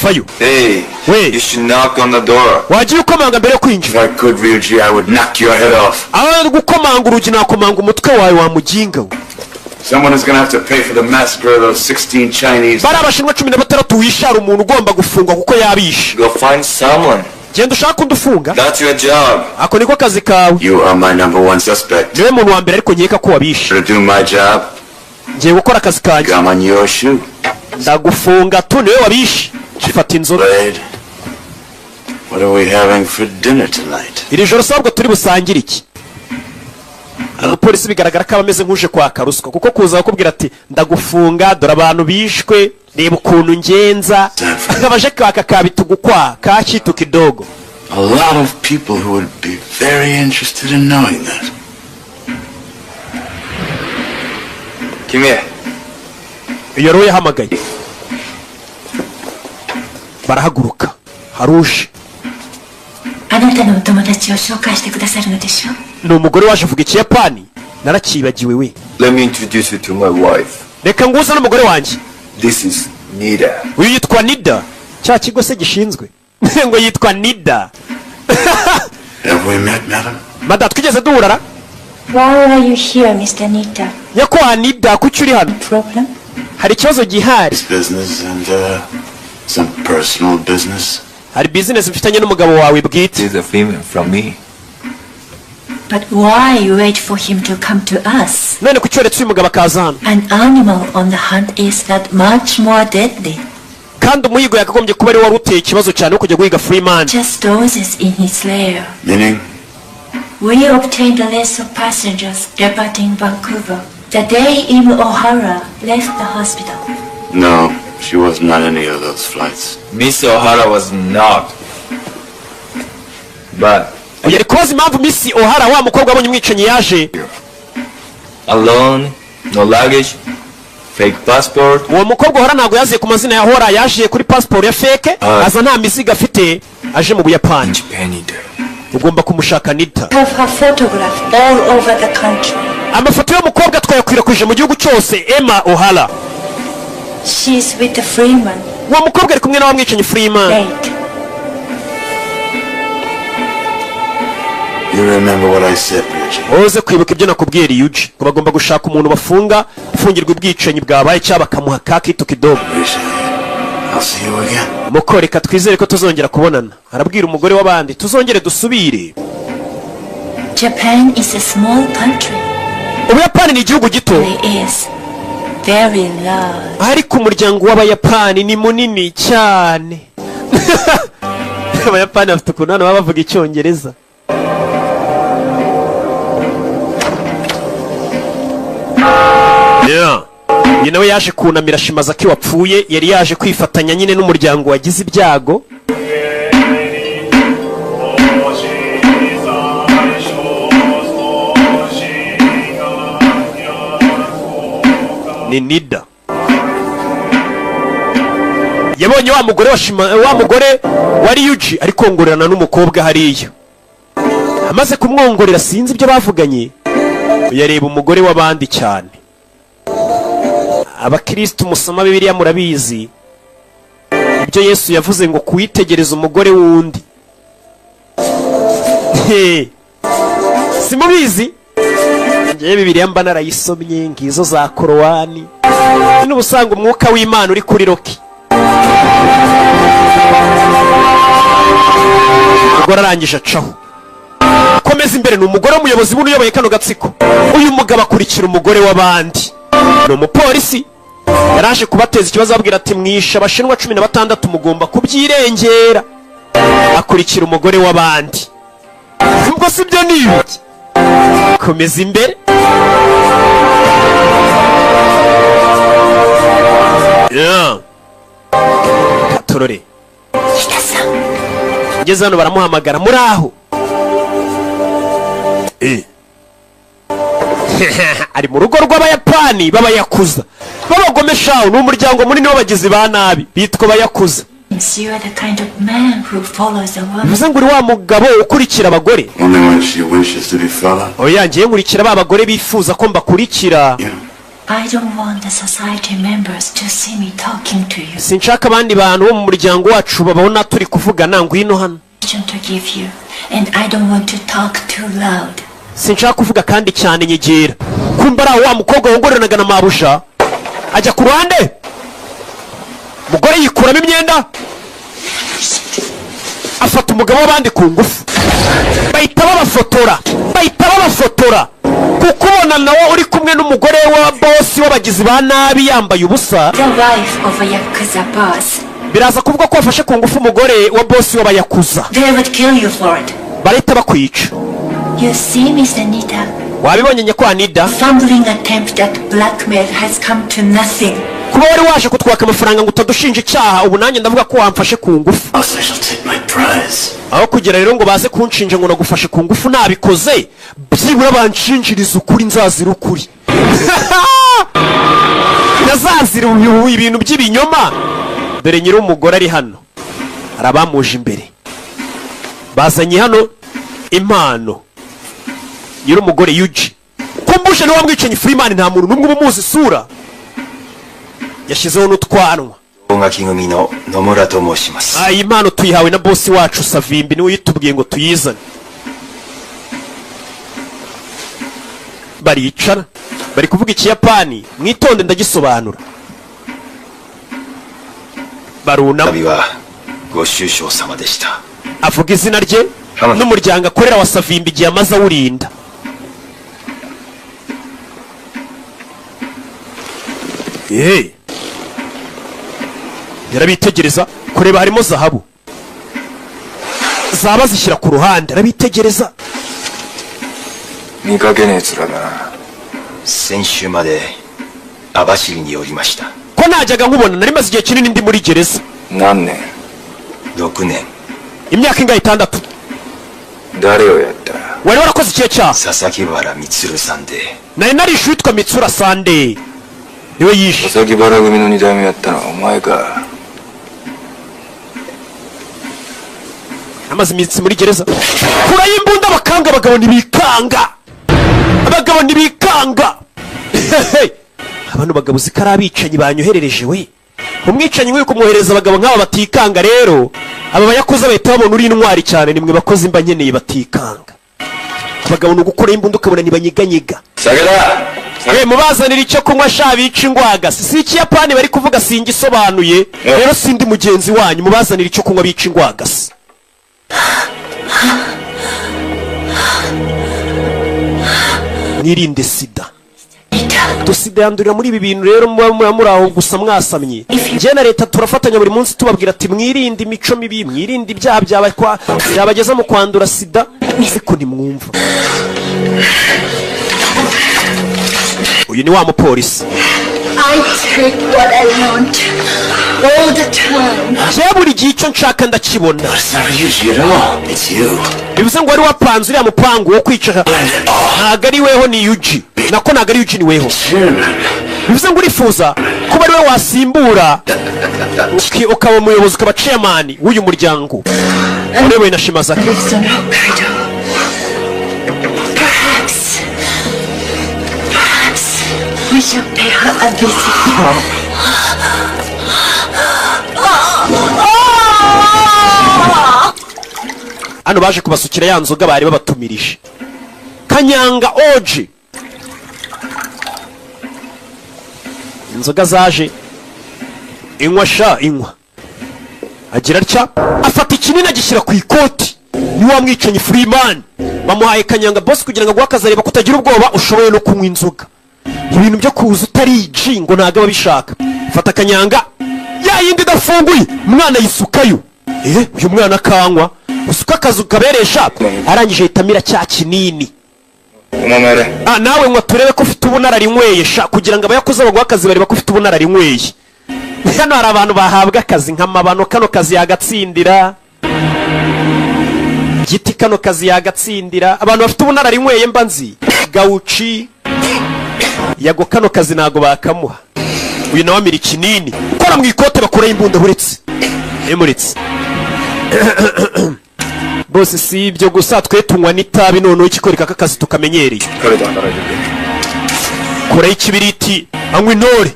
Fayu. Hey, wait. You should knock on the door. Wagiye ukomanga mbere kwinjira. If I could, Ryuji, I would knock your head off. Gukomanga urugi nakomanga umutwe wawe wa muginga. Someone is going to have to pay for the massacre of those 16 Chinese. Bara abashinwa 16 wishara umuntu ugomba gufungwa kuko yabishe. Go find someone. Genda ushaka kundufunga. That's your job. Ako niko kazi kawe. You are my number one suspect. Niwe muntu wa mbere ariko nkeka ko wabishe. To do my job. Ngiye gukora akazi kanjye. Come on your shoe. Ndagufunga tu niwe wabishe. Fata inzoga. What are we having for dinner tonight? Iri joro sabwo turi busangire iki? Umupolisi bigaragara ko abameze nkuje kwa karuswa kuko kuza bakubwira ati ndagufunga dore abantu bishwe reba ukuntu ngenza akabaje kwaka kabitugukwa kakitu kidogo a lot of people who would be very interested in knowing that. Come here. iyo rero yahamagaye barahaguruka haruje あなたのお友達を紹介してくださるのでしょう。ni umugore waje avuga ikiyapani narakibagiwe we. Let me introduce you to my wife. reka nguze n'umugore wanjye. This is Nida. uyu yitwa Nida. cya kigo se gishinzwe ngo yitwa Nida. Have we met, madam? Mada twigeze duhura? Why are you here, Mr. Nita? Nyakwa Nida kuki uri hano? Problem? hari ikibazo gihari. It's business and some personal business. hari business mfitanye n'umugabo wawe bwite. This is a female from me. But why you wait for him to come to us? none kuki uretse uyu mugabo akaza hano? An animal on the hunt is that much more deadly. kandi umuhigo yakagombye kuba ari wari uteye ikibazo cyane wo kujya guhiga Freeman. Just dozes in his lair. Meaning? We obtained a list of passengers departing Vancouver the day Amy O'Hara left the hospital. No, she was not any of those flights. Miss O'Hara was not. But yari kubaza impamvu Miss O'Hara wa mukobwa abonye umwicanyi yaje. alone, no luggage, fake passport. uwo mukobwa O'Hara ntabwo yaziye ku mazina ya Hora, yaje kuri passport ya fake. aza nta misigo afite, aje mu Buyapani. ugomba kumushaka Nita. Have her photographed all over the country. amafoto y'umukobwa twayakwirakwije mu gihugu cyose. Emma O'Hara. She's with the Freeman. uwo mukobwa ari kumwe na mwicanyi Freeman. Wait. You remember what I said, Ryuji? uze kwibuka ibyo nakubwiye Ryuji, ko bagomba gushaka umuntu bafunga ufungirwa ubwicanyi bwabaye cyangwa bakamuha kakitu kidogo. I'll see you again. muko reka twizere ko tuzongera kubonana. arabwira umugore w'abandi tuzongere dusubire. Japan is a small country. Ubuyapani ni igihugu gito, It is very large. ariko umuryango w'abayapani ni munini cyane. abayapani bafite ukuntu hano baba bavuga icyongereza. uyu nawe yaje kunamira Shimazaki wapfuye, yari yaje kwifatanya nyine n'umuryango wagize ibyago. ni Nida. yabonye wa mugore wa Ryuji ari kongorerana n'umukobwa hariya. amaze kumwongorera sinzi ibyo bavuganye, yareba umugore w'abandi cyane. abakristo musoma Bibiliya murabizi ibyo Yesu yavuze ngo kuwitegereza umugore wundi. simubizi ngiye Bibiliya mba narayisomye, ngizo za Korowani. n'ubusanga umwuka w'Imana uri kuri Roki. umugore arangije acaho, komeza imbere. ni umugore w'umuyobozi w'uyoboye kano gatsiko. uyu mugabo akurikira umugore w'abandi, ni umupolisi. yaraje kubateza ikibazo ababwira ati mwisha abashinwa 16 mugomba kubyirengera. akurikira umugore w'abandi. ubwo si byo ni ibiki? komeza imbere. katorore ugeze hano baramuhamagara, muri aho? ari mu rugo rw'abayapani b'abayakuza b'abagomeshaho. ni umuryango munini w'abagizi ba nabi bitwa abayakuza. bivuze ngo uri wa mugabo ukurikira abagore. oya ngiye nkurikira ba bagore bifuza ko mbakurikira. sinshaka abandi bantu bo mu muryango wacu babona turi kuvugana. ngwino hano. sinshaka kuvuga kandi cyane, nyegera. kumva ari wa mukobwa wongoreranaga na mabusha ajya ku ruhande. umugore yikuramo imyenda afata umugabo w'abandi ku ngufu. bahita babafotora kuko ubona nawe uri kumwe n'umugore wa bosi w'abagizi ba nabi yambaye ubusa. biraza kuvuga ko wafashe ku ngufu umugore wa bosi w'abayakuza. barahita bakwica. wabibonye nyakwa Nida? kuba wari waje kutwaka amafaranga ngo utadushinja icyaha, ubu nanjye ndavuga ko wamfashe ku ngufu. aho kugira rero ngo baze kunshinja ngo nagufashe ku ngufu nabikoze byibura banshinjiriza ukuri nzazira ukuri nazazira ibintu by'ibinyoma dore nyiri umugore ari hano arabamuje imbere bazanye hano impano nyiri umugore Yuji kumbushe niwe wamwicanyi Freeman nta muntu n'umwe umuzi isura yashyizeho n'utwanwa iyi impano tuyihawe na bosi wacu Savimbi niwe yitubwiye ngo tuyizane baricara bari kuvuga Ikiyapani mwitonde ndagisobanura barunama avuga izina rye n'umuryango akorera wa Savimbi igihe amaze awurinda yarabitegereza kureba harimo zahabu zaba zishyira ku ruhande arabitegereza ko najyaga nkubona nari maze igihe kinini ndi muri gereza imyaka ingahe 6 wari warakoze ikihe cyaha nari narishe witwa Mitsura Sande niwe yishe amaze iminsi muri gereza kurayo imbunda bakanga abagabo ntibikanga abantu bagabo zikari abicanyi banyoherereje we umwicanyi nk'uyu kumwohereza abagabo nk'aba batikanga rero aba bayakoze bahita babona uri intwari cyane nimwe bakoze imba nkeneye batikanga abagabo n'ugukora imbunda ukabona ntibanyeganyega mubazanira icyo kunywa sha bica ingwaga si Ikiyapani bari kuvuga singisobanuye rero sindi mugenzi wanyu mubazanira icyo kunywa bica ingwaga mwirinde sida dusida yandurira muri ibi bintu rero muri aho gusa mwasamye njye na leta turafatanya buri munsi tubabwira ati mwirinde imico mibi mwirinde ibyaha byabageza mu kwandura sida ariko ntimwumva uyu ni wa mupolisi njye buri gihe icyo nshaka ndakibona bivuze ngo wari wapanze uriya mupangu wo kwicara ntago ari weho ni Yuji nako ntago ari Yuji ni weho bivuze ngo urifuza kuba ari we wasimbura ukaba umuyobozi ukaba chairman w'uyu muryango urewe na Shimazaki We shall pay her a visit. Hano baje kubasukira ya nzoga bari babatumirije Kanyanga Oji inzoga zaje inywa agira atya afata ikinini agishyira ku ikoti ni wa mwicanyi Freeman bamuhaye Kanyanga boss kugira ngo agwakazareba kutagira ubwoba ushoboye no kunywa inzoga ibintu byo kuza utari ngo ntago babishaka fata Kanyanga ya yindi dafunguye umwana yisukayo uyu mwana kanywa usuka akazu kaberesha arangije itamira cya kinini nawe ngo turebe ko ufite ubunararinyweye sha kugira ngo abayakoze bagwakazi bareba ko ufite ubunararinyweye hano hari abantu bahabwa akazi nk'amabano kano kazi yagatsindira giti kano kazi yagatsindira abantu bafite ubunararinyweye mbanzi Gauchi yago kano kazi nago bakamuha uyu nawe amira kinini ukora mu ikote bakora imbunda buretse emuritse bose si ibyo gusa twe tunywa n'itabi none ikikoreka kakazi tukamenyereye kora ikibiriti anywa intore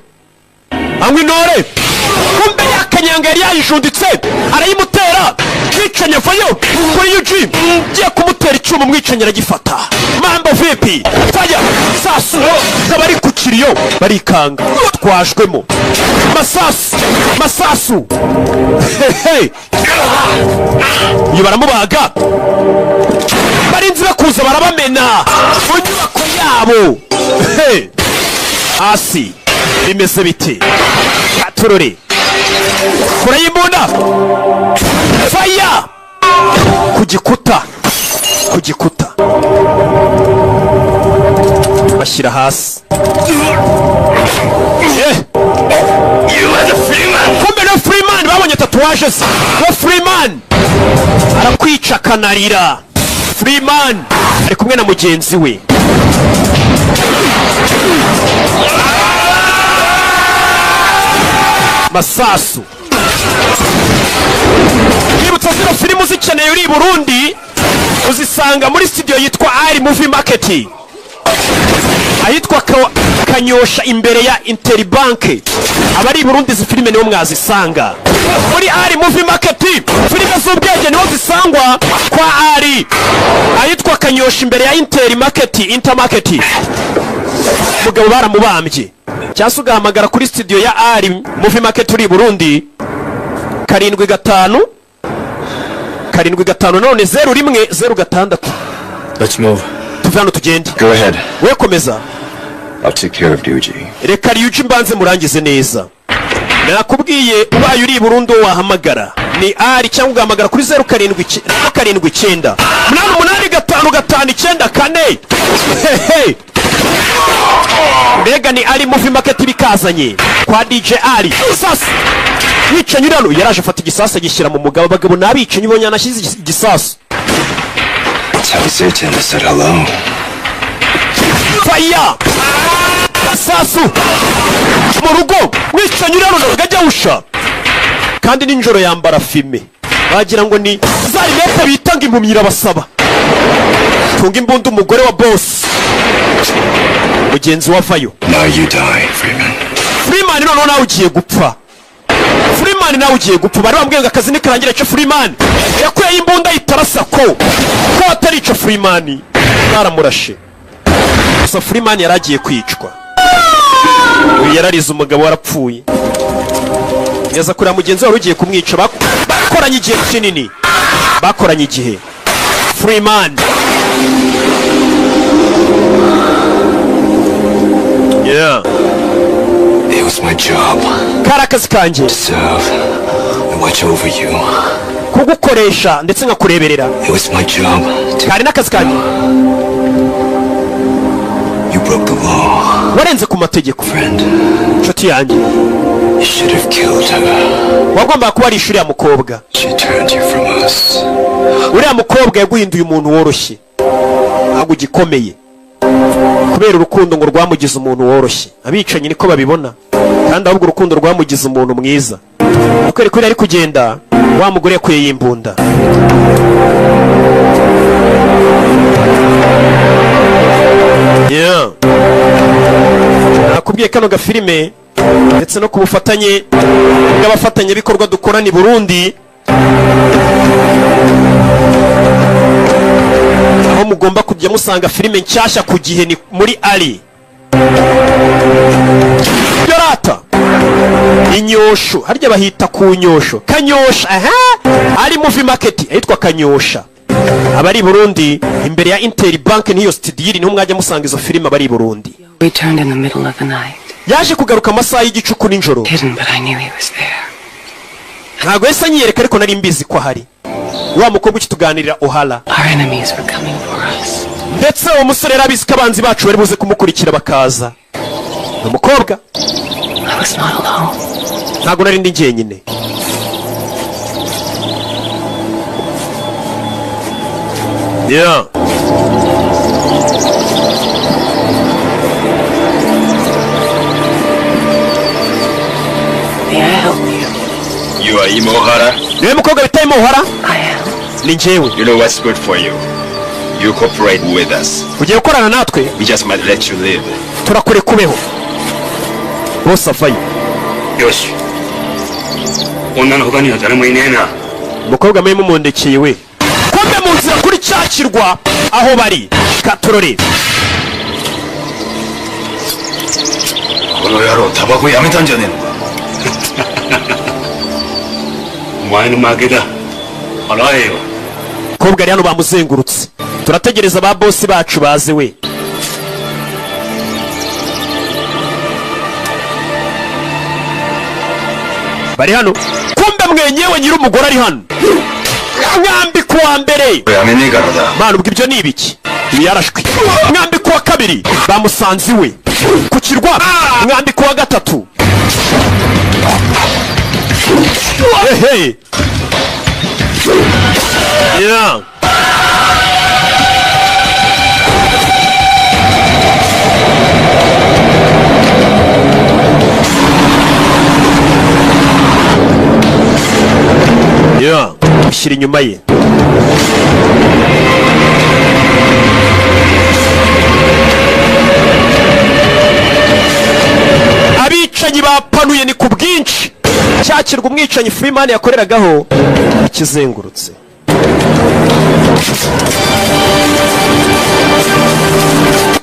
kumbe ya Kanyanga yari yayijunditse arayimutera mwicanye vayo kuri Yuji giye kumutera icyuma mwicanye aragifata mambo vipi faya sasu kabari ku kiriyo barikanga twashwemo masasu iyo baramubaga barinzi bakuza barabamena mu nyubako yabo hasi bimeze biti katurore kura y'imbunda faya ku gikuta bashyira hasi kumbe na Freeman babonye tatuwaje ze we Freeman arakwica akanarira. Freeman ari kumwe na mugenzi we. Masasu. Nibutsa zino filmu zikeneye uri Burundi uzisanga muri studio yitwa Ari Movie Market. Ahitwa Kanyosha imbere ya Interbank. Abari Burundi zi filime niho mwazisanga. Muri Ari Movie Market filime z'ubwenge niho zisangwa kwa Ari. Ahitwa Kanyosha imbere ya Intermarket. Mugabo baramubambye. Cyangwa ugahamagara kuri studio ya Ari Movie Market uri Burundi 75 none 0106. Let's move. Tuvano tugende. Go ahead. We komeza. I'll take care of Ryuji. Reka Ryuji mbanze murangize neza. Nakubwiye ubaye uri Burundi wahamagara ni Ari cyangwa ugahamagara kuri 0779 885594. Mbega ni Ari Movie Market bikazanye kwa DJ Ari. Sasa wica nyirano yaraje afata igisasa gishyira mu mugabo bagabo nabica nyibonye anashyize igisasa. Satan said hello. Fire! Sasu! Mu rugo wica nyirano ngajya usha. Kandi ninjoro yambara filme. Bagira ngo ni zari mete bitanga impumyira basaba. Tunga imbunda umugore wa boss. Mugenzi wavayo. Now you die, Freeman. Freeman none nawe ugiye gupfa. Freeman nawe ugiye gupfa. Bari bambwenga akazi nikarangira cyo Freeman. Yakuye imbunda itarasa ko atari cyo Freeman. Baramurashe. Gusa Freeman yaragiye kwicwa. Uyu yararize umugabo warapfuye. Yaza kuri mugenzi wari ugiye kumwica bakoranye igihe kinini. Bakoranye igihe. Freeman. Yeah. It was my job. Karakazi kanje. To serve and watch over you. Kugukoresha ndetse ngakureberera. It was my job. Kari nakazi kanje. You broke the law. Warenze ku mategeko. Friend. Nshuti yanjye. You should have killed her. Wagomba kuba ari ishuri ya mukobwa. She turned you from us. Uriya mukobwa yaguhinduye umuntu woroshye. Ntabwo gikomeye. Kubera urukundo ngo rwamugize umuntu woroshye. Abicanyi niko babibona. Kandi ahubwo urukundo rwamugize umuntu mwiza. Ukore kuri ari kugenda wa mugore yakuye yimbunda. Yeah. Nakubwiye kano gafilime ndetse no kubufatanye bw'abafatanye bikorwa dukora ni Burundi. Aho mugomba kujya musanga filime nshyashya ku gihe ni muri Ari. Yorata. Inyosho, harya bahita ku nyosho. Kanyosha, Ari Movie Market ahitwa Kanyosha. Abari Burundi imbere ya Interbank niyo studio niho mwajya musanga izo filime abari Burundi. Returned in the middle of the night. Yaje kugaruka amasaha y'igicuku ninjoro. Hidden, but I knew he was there. Ntago yesa nyereka ariko nari mbizi ko hari. Wa mukobwa ukituganirira Ohala. Our enemies were coming for us. Ndetse uwo musore yarabizi ko abanzi bacu bari buze kumukurikira bakaza. Umukobwa. I was not alone. Ntago nari ndi njyenyine. Yeah. May I help you? You are Imo Ohara? Niwe mukobwa bita Imo Ohara? I am. Ni njyewe. You know what's good for you. You cooperate with us. Ugiye gukorana natwe? We just might let you live. Turakure kubeho. Bose avayo. Yoshi. Umukobwa mwe mumundekeye we. Kombe mu nzira kuri cyakirwa aho bari. Katorore. Kono yaro tabako yameta njane. Mwana mageda. Alayo. Umukobwa ari hano bamuzengurutse. Turategereza ba boss bacu baze we. Bari hano. Kumbe mwenyewe nyiri umugore ari hano. Mwambi kuwa mbere. Manu ubwo ibyo ni ibiki? Ibi yarashwe. Mwambi kuwa kabiri bamusanze we. Ku kirwa mwambi kuwa gatatu. Hey. Yeah. Yeah. Ushyira inyuma ye. Abicanyi bapanuye ni ku bwinshi. Cyakirwa umwicanyi Freeman yakoreragaho kizengurutse.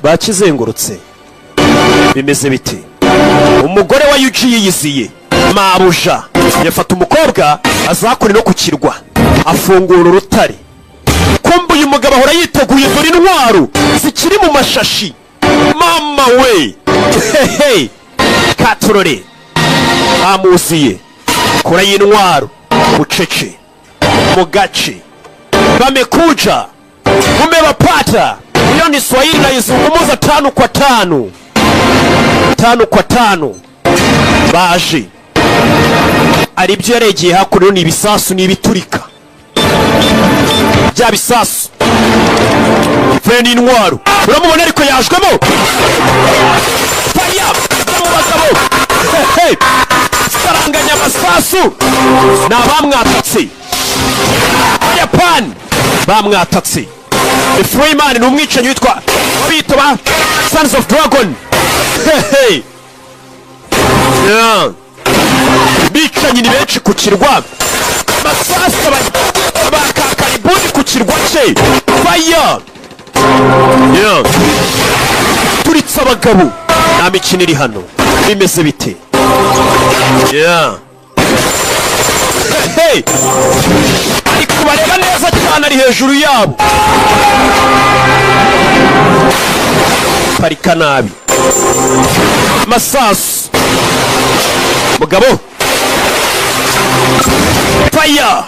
Bakizengurutse. Bimeze bite? Umugore wa Yuji yiziye. Mabuja yafata umukobwa azakora no kukirwa. Afungura urutare. Kumbu uyu mugabo ahora yiteguye dore intwaro zikiri mu mashashi. Mama we. Hehe. Katurore. Amuziye. Kora y'intwaro. Bucece. Mu gace. Bamekuja. Umewapata. Hiyo ni Swahili na izungumuza 5 kwa 5. 5 kwa 5. Baje. Aribyo yaregeye hakuno ni ibisasu ni ibiturika. Bya bisasu. Feni intwaro. Uramubona ariko yajwemo. Fire. Bagabo. Hey. Saranganya amasasu. Na bamwatatse. Japan. Bamwatatse. Freeman ni umwicanyi witwa bita ba Sons of Dragon. Hey. Yeah. Bicanyi ni benshi ku kirwa. Masasa bakakaribuni ku kirwa cye. Fire. Yeah. Turitsa abagabo. Nta mikino iri hano. Bimeze bite? Yeah. Hey. Ari kubareba neza cyane ari hejuru yabo. Parika nabi. Masasu. Mugabo. Fire.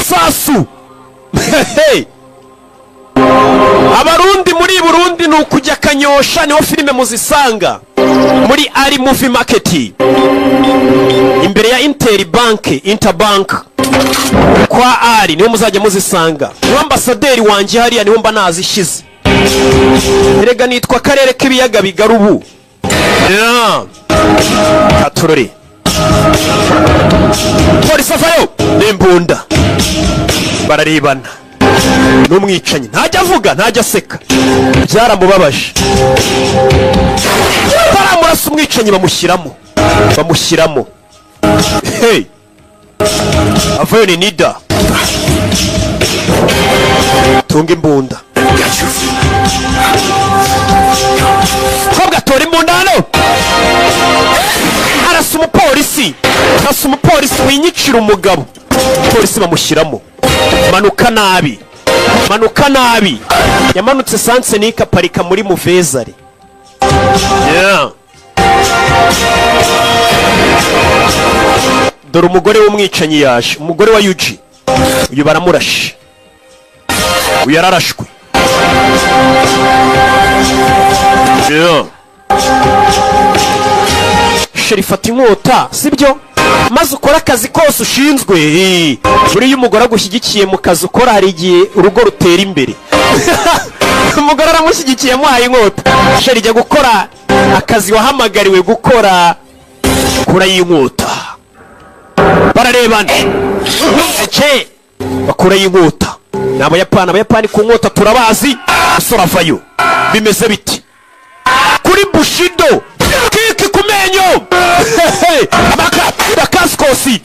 Sasu. Hey. Abarundi muri Burundi nukujya Kanyosha niho filime muzisanga. Muri ari movie market. Imbere ya Interbank. Kwa ari niho muzajya muzisanga. Ambasaderi wanje hariya niho mba nazishize. Erega nitwa karere k'ibiyaga bigarubu. Yeah. Katurore. Polisi avayo n'imbunda. Bararebana. N'umwicanyi ntajya avuga ntajya aseka. Byaramubabaje. Baramurasa umwicanyi bamushyiramo. Hey. Avayo ni Nida. Tunga imbunda. Kobwa tora imbunda hano. Arasa umupolisi winyicira umugabo. Polisi bamushyiramo. Manuka nabi. Yamanutse sanse n'ikaparika muri Muvezari. Yeah. Dore umugore w'umwicanyi yaje. Umugore wa Yuji. Uyu baramurashe. Uyu yararashwe. Yeah. Sherifata inkota, sibyo? Maze ukora akazi kose ushinzwe. Buriya umugore agushyigikiye mu kazi ukora hari igihe urugo rutera imbere. Umugore aramushyigikiye muhaye inkota. Sheri jya gukora akazi wahamagariwe gukora. Kura y'inkota. Bararebana. Ece. Bakura y'inkota. Ni Abayapani ku nkota turabazi. Soravayo. Bimeze biti. Kuri Bushido. Kiki kumenyo. Kaskosi.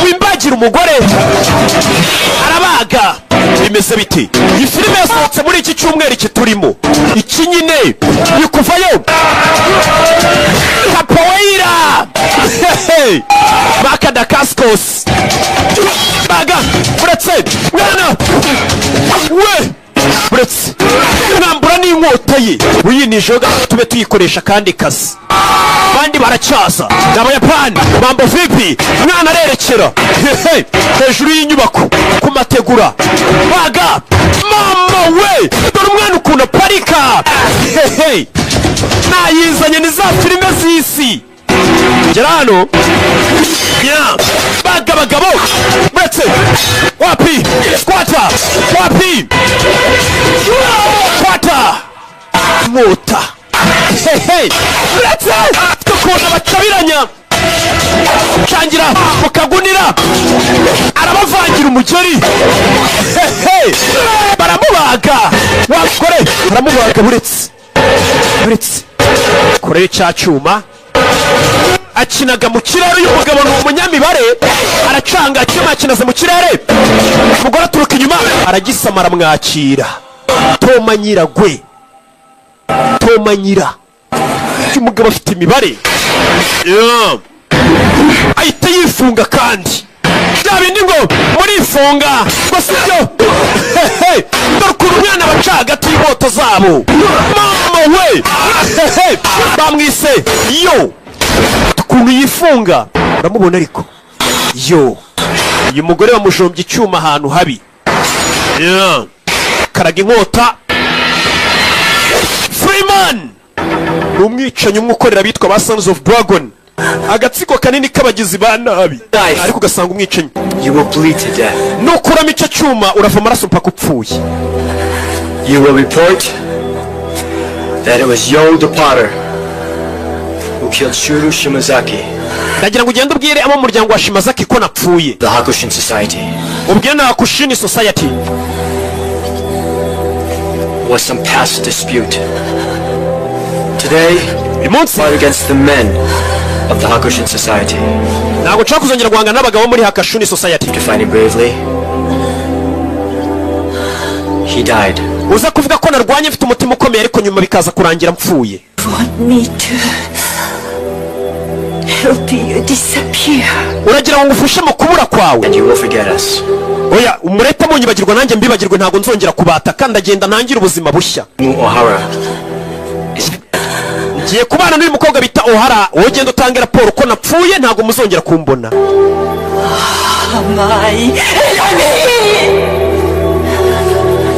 Wimbagira umugore. Arabaga. Bimeze biti. Iyi filime yasohotse muri iki cyumweru kiturimo. Iki nyine yikuvayo. Capoeira. Baka da Kaskos. Baga. Uretse. Mwana. We. Uretse. Nambura n'inkota ye. Uyinijoga tube tuyikoresha kandi kazi. Bandi baracyaza. N'Abayapani. Mambo vipi? Mwana arerekera. Hejuru y'inyubako. Ku mategura. Baga. Mama we dore umwana ukuntu aparika hehe nayizanye ni za filime z'isi gera hano bagabo uretse wapi squatter wapi squatter mota hehe uretse tukunda bacabiranya cangira mukagunira arabavangira umugeri hehe baramubaga wakore baramubaga buretse koreye cya cyuma akinaga mu kirere. uyu mugabo ni umunyamibare aracanga cyuma akinaze mu kirere umugore aturuka inyuma aragisama aramwakira Toma nyira uyu mugabo afite imibare ahita yifunga kandi bya bindi ngo murifunga ngo sibyo dore ukuntu umwana baca hagati y'inkoto zabo mama we bamwise yo ukuntu yifunga uramubona ariko yo uyu mugore bamujombye icyuma ahantu habi karaga inkota Freeman ni umwicanyi umwe ukorera bitwa ba Sons of Dragon agatsiko kanini k'abagizi ba nabi ariko ugasanga umwicanyi nukuramo icyo cyuma urava amaraso mpaka upfuye. You will report that it was Yo the Potter who killed Shuru Shimazaki. Ndagira ngo ugende ubwire abo mu muryango wa Shimazaki ko napfuye. The Hakushin Society. Ubwire na Hakushin Society. Was some past dispute. Today, we fight against the men of the Hakushin Society. Ntabwo nshaka kuzongera guhangana n'abagabo muri Hakushin Society. To find him bravely. He died. Uza kuvuga ko narwanye mfite umutima ukomeye ariko nyuma bikaza kurangira mpfuye. Want me to help you disappear. Uragira ngo ngufashe mu kubura kwawe. And you will forget us. Oya, umureta munyibagirwa nanjye mbibagirwe ntabwo nzongera kubata kandi agenda ntangira ubuzima bushya. O'Hara. Ngiye kubana n'uyu mukobwa bita O'Hara, wowe genda utange raporo ko napfuye ntabwo muzongera kumbona.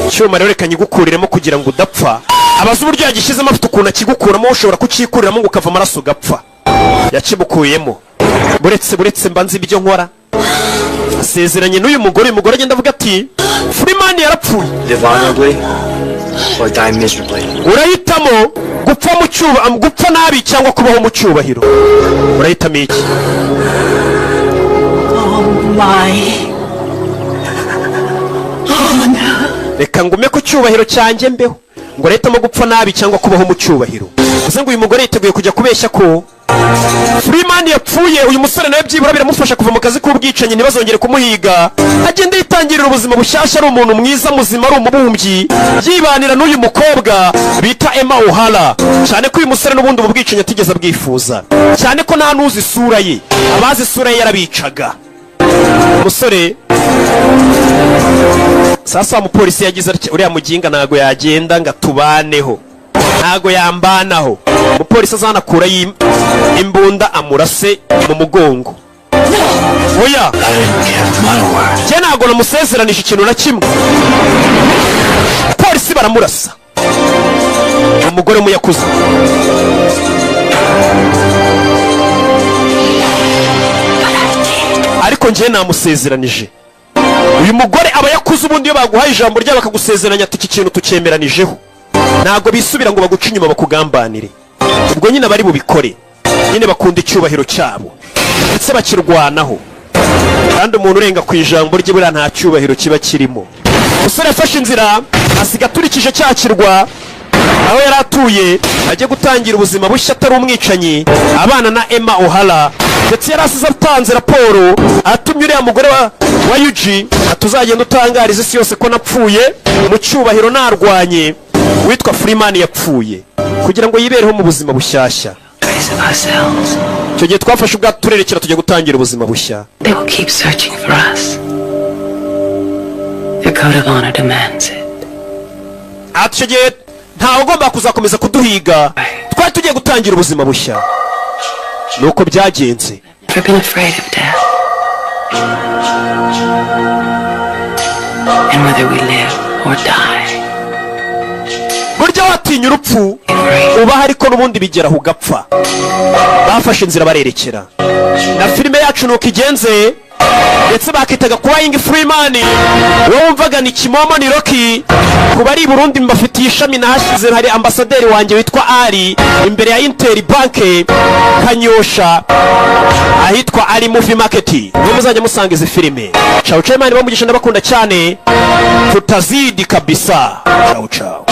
Cyuma rero reka nyigukuriremo kugira ngo udapfa. Abaza uburyo yagishyizemo afite ukuntu akigukuramo ushobora kucyikuriramo ngo ukava amaraso ugapfa. Yakibukuyemo. Buretse mbanze ibyo nkora. Asezeranye n'uyu mugore agenda avuga ati Freeman yarapfuye. Live honorably or die miserably. Urahitamo gupfa mu cyuba gupfa nabi cyangwa kubaho mu cyubahiro. Urahitamo iki? Reka ngume ku cyubahiro cyanjye mbeho ngo urahitamo gupfa nabi cyangwa kubaho mu cyubahiro. Uze ngo uyu mugore yiteguye kujya kubeshya ko Freeman yapfuye. Uyu musore nawe byibura biramufasha kuva mu kazi k'ubwicanyi ntibazongere kumuhiga. Agenda yitangirira ubuzima bushyashya ari umuntu mwiza muzima ari umubumbyi yibanira n'uyu mukobwa bita Emma O'Hara. Cyane ko uyu musore n'ubundi ubu bwicanyi atigeze abwifuza. Cyane ko nta nuzi isura ye. Abazi isura ye yarabicaga. Umusore sasa umupolisi yagize ati uriya muginga ntago yagenda ngo tubaneho. Ntago yambanaho. Umupolisi azanakura imbunda amurase mu mugongo. Oya je ntago namusezeranije ikintu na kimwe. Polisi baramurasa. Umugore muyakuze. Ariko nje namusezeranije. Uyu mugore aba yakuze ubundi iyo baguhaye ijambo rya bakagusezeranya ati iki kintu tucyemeranijeho. Ntago bisubira ngo baguce inyuma bakugambanire. Ubwo nyine bari bubikore. Nyine bakunda icyubahiro cyabo. Ndetse bakirwanaho. Kandi umuntu urenga ku ijambo rye bura nta cyubahiro kiba kirimo. Umusore afashe inzira asiga turikije cyakirwa aho yaratuye ajye gutangira ubuzima bushya atari umwicanyi abana na Emma O'Hara. Ndetse yarasize atanze raporo atumye uriya mugore wa Yuji atuzagenda utangariza isi yose ko napfuye mu cyubahiro narwanye witwa Freeman yapfuye kugira ngo yibereho mu buzima bushyashya. Icyo gihe twafashe ubwato turerekera tujya gutangira ubuzima bushya. They will keep searching for us. The code of honor demands it. Icyo gihe ntawe ugomba kuzakomeza kuduhiga. Twari tugiye gutangira ubuzima bushya. Nuko byagenze. I've been afraid of death. And whether we live or die, batinya urupfu ubaho ariko n'ubundi bigeraho ugapfa. Bafashe inzira barerekera. Na filime yacu nuko igenze, ndetse bakitaga kuba Young Freeman. Wowe wumvaga ni Kimomo ni Rocky. Kuba ari Burundi mbafitiye ishami nahashize, hari ambasaderi wanjye witwa Ali imbere ya Inter Bank Kanyosha ahitwa Ali Movie Market. Niho muzajya musanga izi filime. Ciao ciao mani bamugisha ndabakunda cyane. Tutazidi kabisa. Ciao ciao.